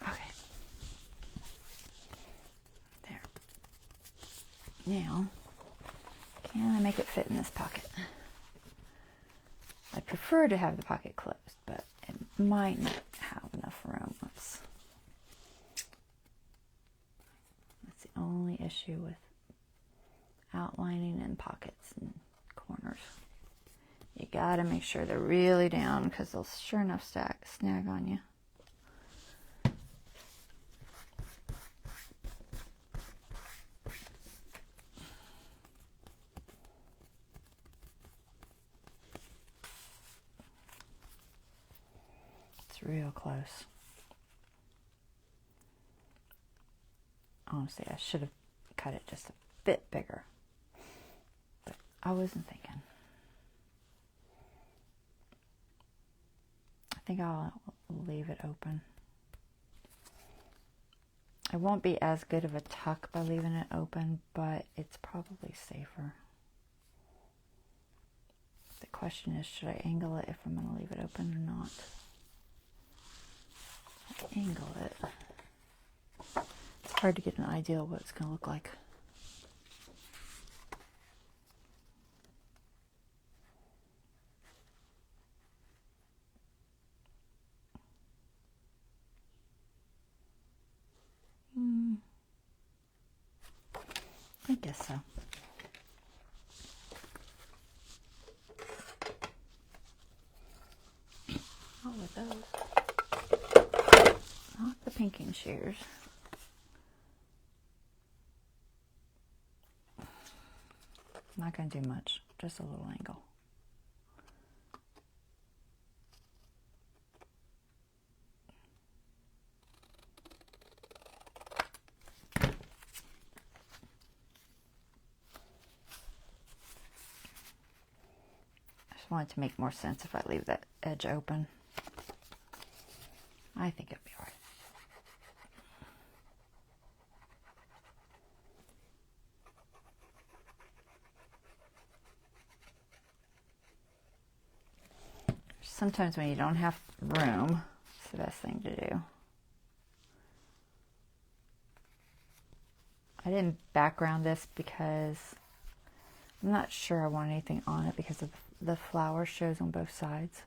S1: Okay. There. Now, can I make it fit in this pocket? I prefer to have the pocket closed, but it might not have enough room. That's the only issue with outlining in pockets and corners. You gotta make sure they're really down because they'll sure enough snag on you. It's real close. Honestly, I should have cut it just a bit bigger, but I wasn't thinking. I think I'll leave it open. It won't be as good of a tuck by leaving it open, but it's probably safer. The question is, should I angle it if I'm going to leave it open or not? Angle it. It's hard to get an idea of what it's going to look like. I guess so. Not with those. Not the pinking shears. Not going to do much, just a little angle. I just want it to make more sense if I leave that edge open. I think it'll be all right. Sometimes when you don't have room, it's the best thing to do. I didn't background this because I'm not sure I want anything on it because of the flower shows on both sides.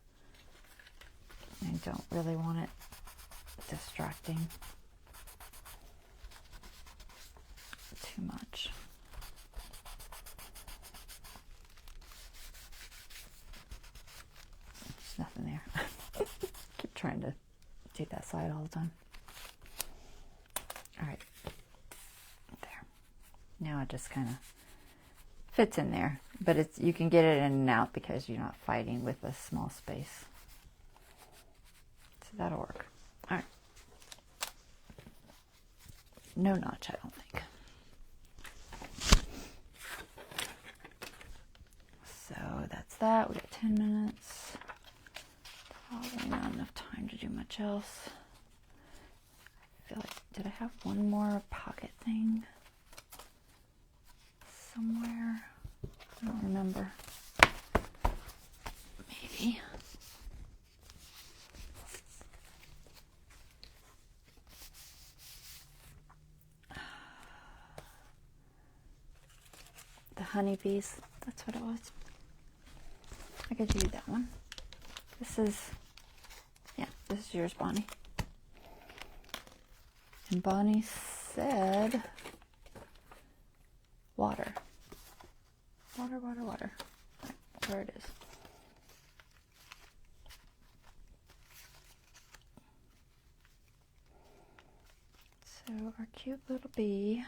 S1: I don't really want it distracting too much. There's nothing there. Keep trying to do that side all the time. All right. There. Now it just kind of fits in there, but it's, you can get it in and out because you're not fighting with a small space. So that'll work. All right. No notch, I don't think. So that's that. We got 10 minutes. Probably not enough time to do much else. I feel like, did I have one more pocket thing somewhere? I don't remember. Maybe. The honeybees, that's what it was. I could do that one. This is yours, Bonnie. And Bonnie said water. Water, water, water. Right, there it is. So our cute little bee.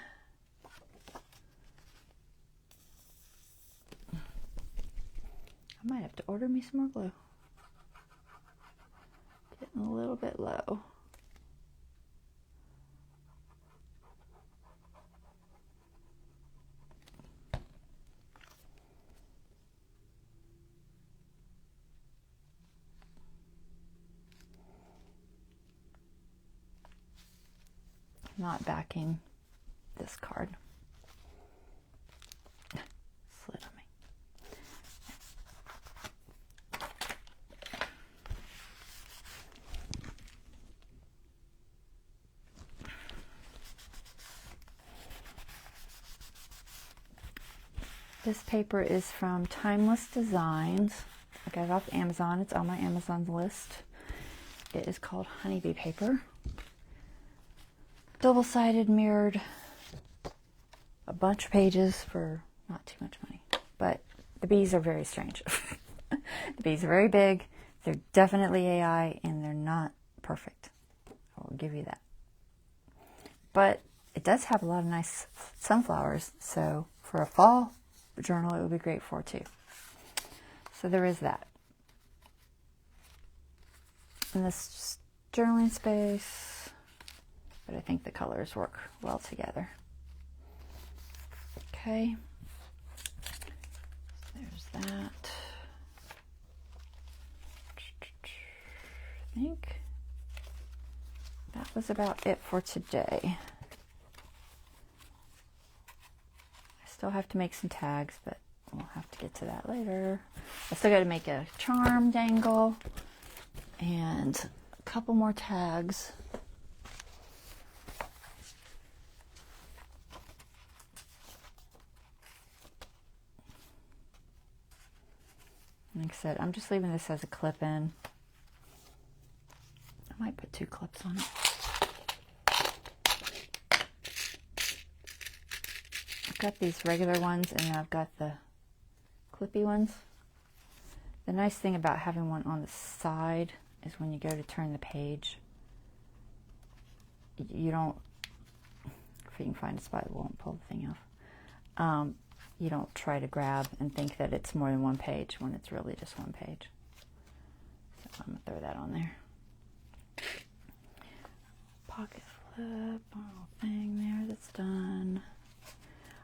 S1: I might have to order me some more glue. Getting a little bit low. not backing this card. Slid on me. This paper is from Timeless Designs. I got it off Amazon. It's on my Amazon list. It is called Honeybee paper. Double-sided, mirrored, a bunch of pages for not too much money. But the bees are very strange. The bees are very big. They're definitely AI, and they're not perfect. I will give you that. But it does have a lot of nice sunflowers, so for a fall journal, it would be great for too. So there is that. And this journaling space, but I think the colors work well together. Okay. There's that. I think that was about it for today. I still have to make some tags, but we'll have to get to that later. I still got to make a charm dangle and a couple more tags. Like I said, I'm just leaving this as a clip in. I might put 2 clips on it. I've got these regular ones and I've got the clippy ones. The nice thing about having one on the side is when you go to turn the page, you don't, if you can find a spot, it won't pull the thing off. You don't try to grab and think that it's more than one page when it's really just one page. So I'm going to throw that on there. Pocket flip, little thing there that's done.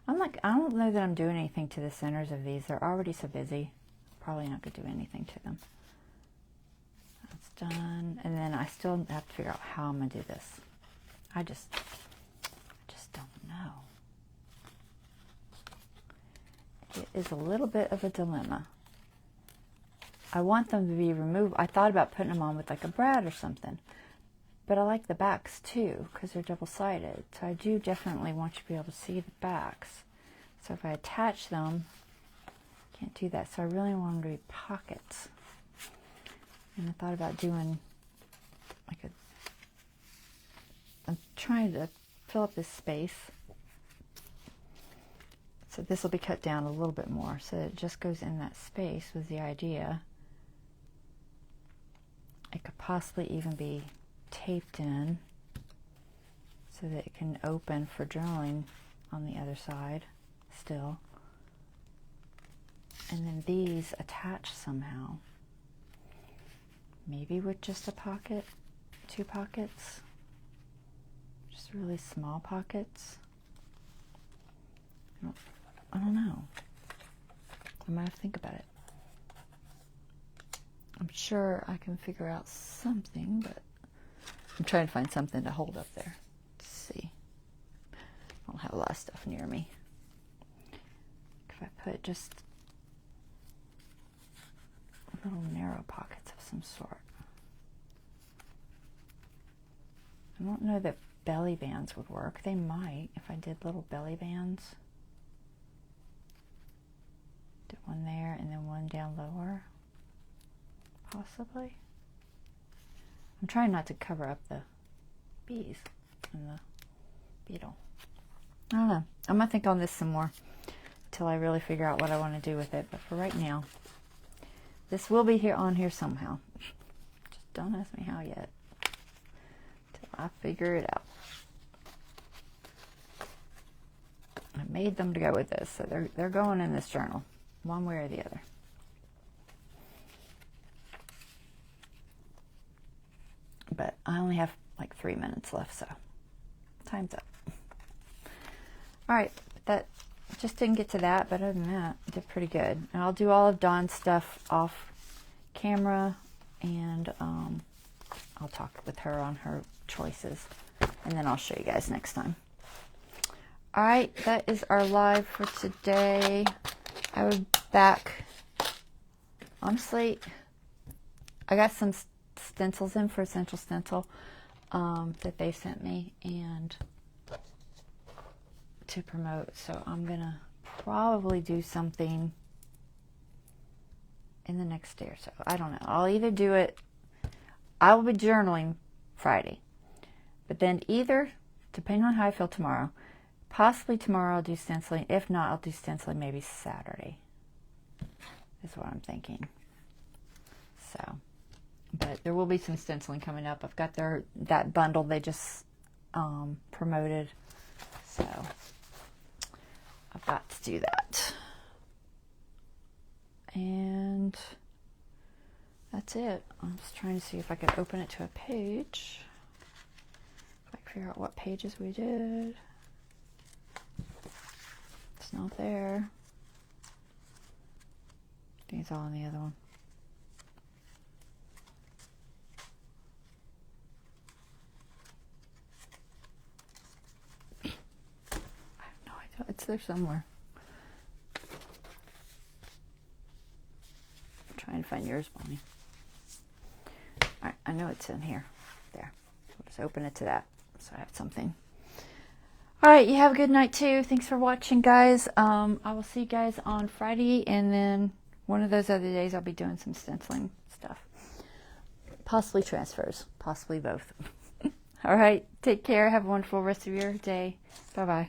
S1: I don't know that I'm doing anything to the centers of these. They're already so busy. Probably not going to do anything to them. That's done. And then I still have to figure out how I'm going to do this. I just don't know. It is a little bit of a dilemma. I want them to be removed. I thought about putting them on with like a brad or something. But I like the backs too, because they're double-sided. So I do definitely want you to be able to see the backs. So if I attach them, I can't do that. So I really want them to be pockets. And I thought about doing like I'm trying to fill up this space. So this will be cut down a little bit more. So it just goes in that space was the idea. It could possibly even be taped in so that it can open for journaling on the other side still. And then these attach somehow. Maybe with just a pocket, 2 pockets. Just really small pockets. I don't know. I might have to think about it. I'm sure I can figure out something, but I'm trying to find something to hold up there. Let's see. I don't have a lot of stuff near me. If I put just little narrow pockets of some sort. I don't know that belly bands would work. They might if I did little belly bands. Did one there and then one down lower. Possibly. I'm trying not to cover up the bees and the beetle. I don't know. I'm going to think on this some more until I really figure out what I want to do with it. But for right now, this will be on here somehow. Just don't ask me how yet. Until I figure it out. I made them to go with this, so they're going in this journal, one way or the other. But I only have like 3 minutes left, so time's up. All right, that just didn't get to that, but other than that, I did pretty good. And I'll do all of Dawn's stuff off camera, and I'll talk with her on her choices and then I'll show you guys next time. All right, that is our live for today. I will be back. Honestly, I got some stencils in for Essential Stencil that they sent me and to promote. So I'm gonna probably do something in the next day or so. I don't know. I'll either do it. I will be journaling Friday, but then either, depending on how I feel tomorrow, possibly tomorrow I'll do stenciling. If not, I'll do stenciling maybe Saturday. Is what I'm thinking. So, but there will be some stenciling coming up. I've got that bundle they just promoted, so I've got to do that. And that's it. I'm just trying to see if I could open it to a page. If I can figure out what pages we did. It's not there. I think it's all on the other one. I have no idea. It's there somewhere. I'm trying to find yours, Bonnie. Alright, I know it's in here. There. I'll just open it to that so I have something. Alright, you have a good night too. Thanks for watching, guys. I will see you guys on Friday, and then one of those other days I'll be doing some stenciling stuff. Possibly transfers. Possibly both. Alright, take care. Have a wonderful rest of your day. Bye-bye.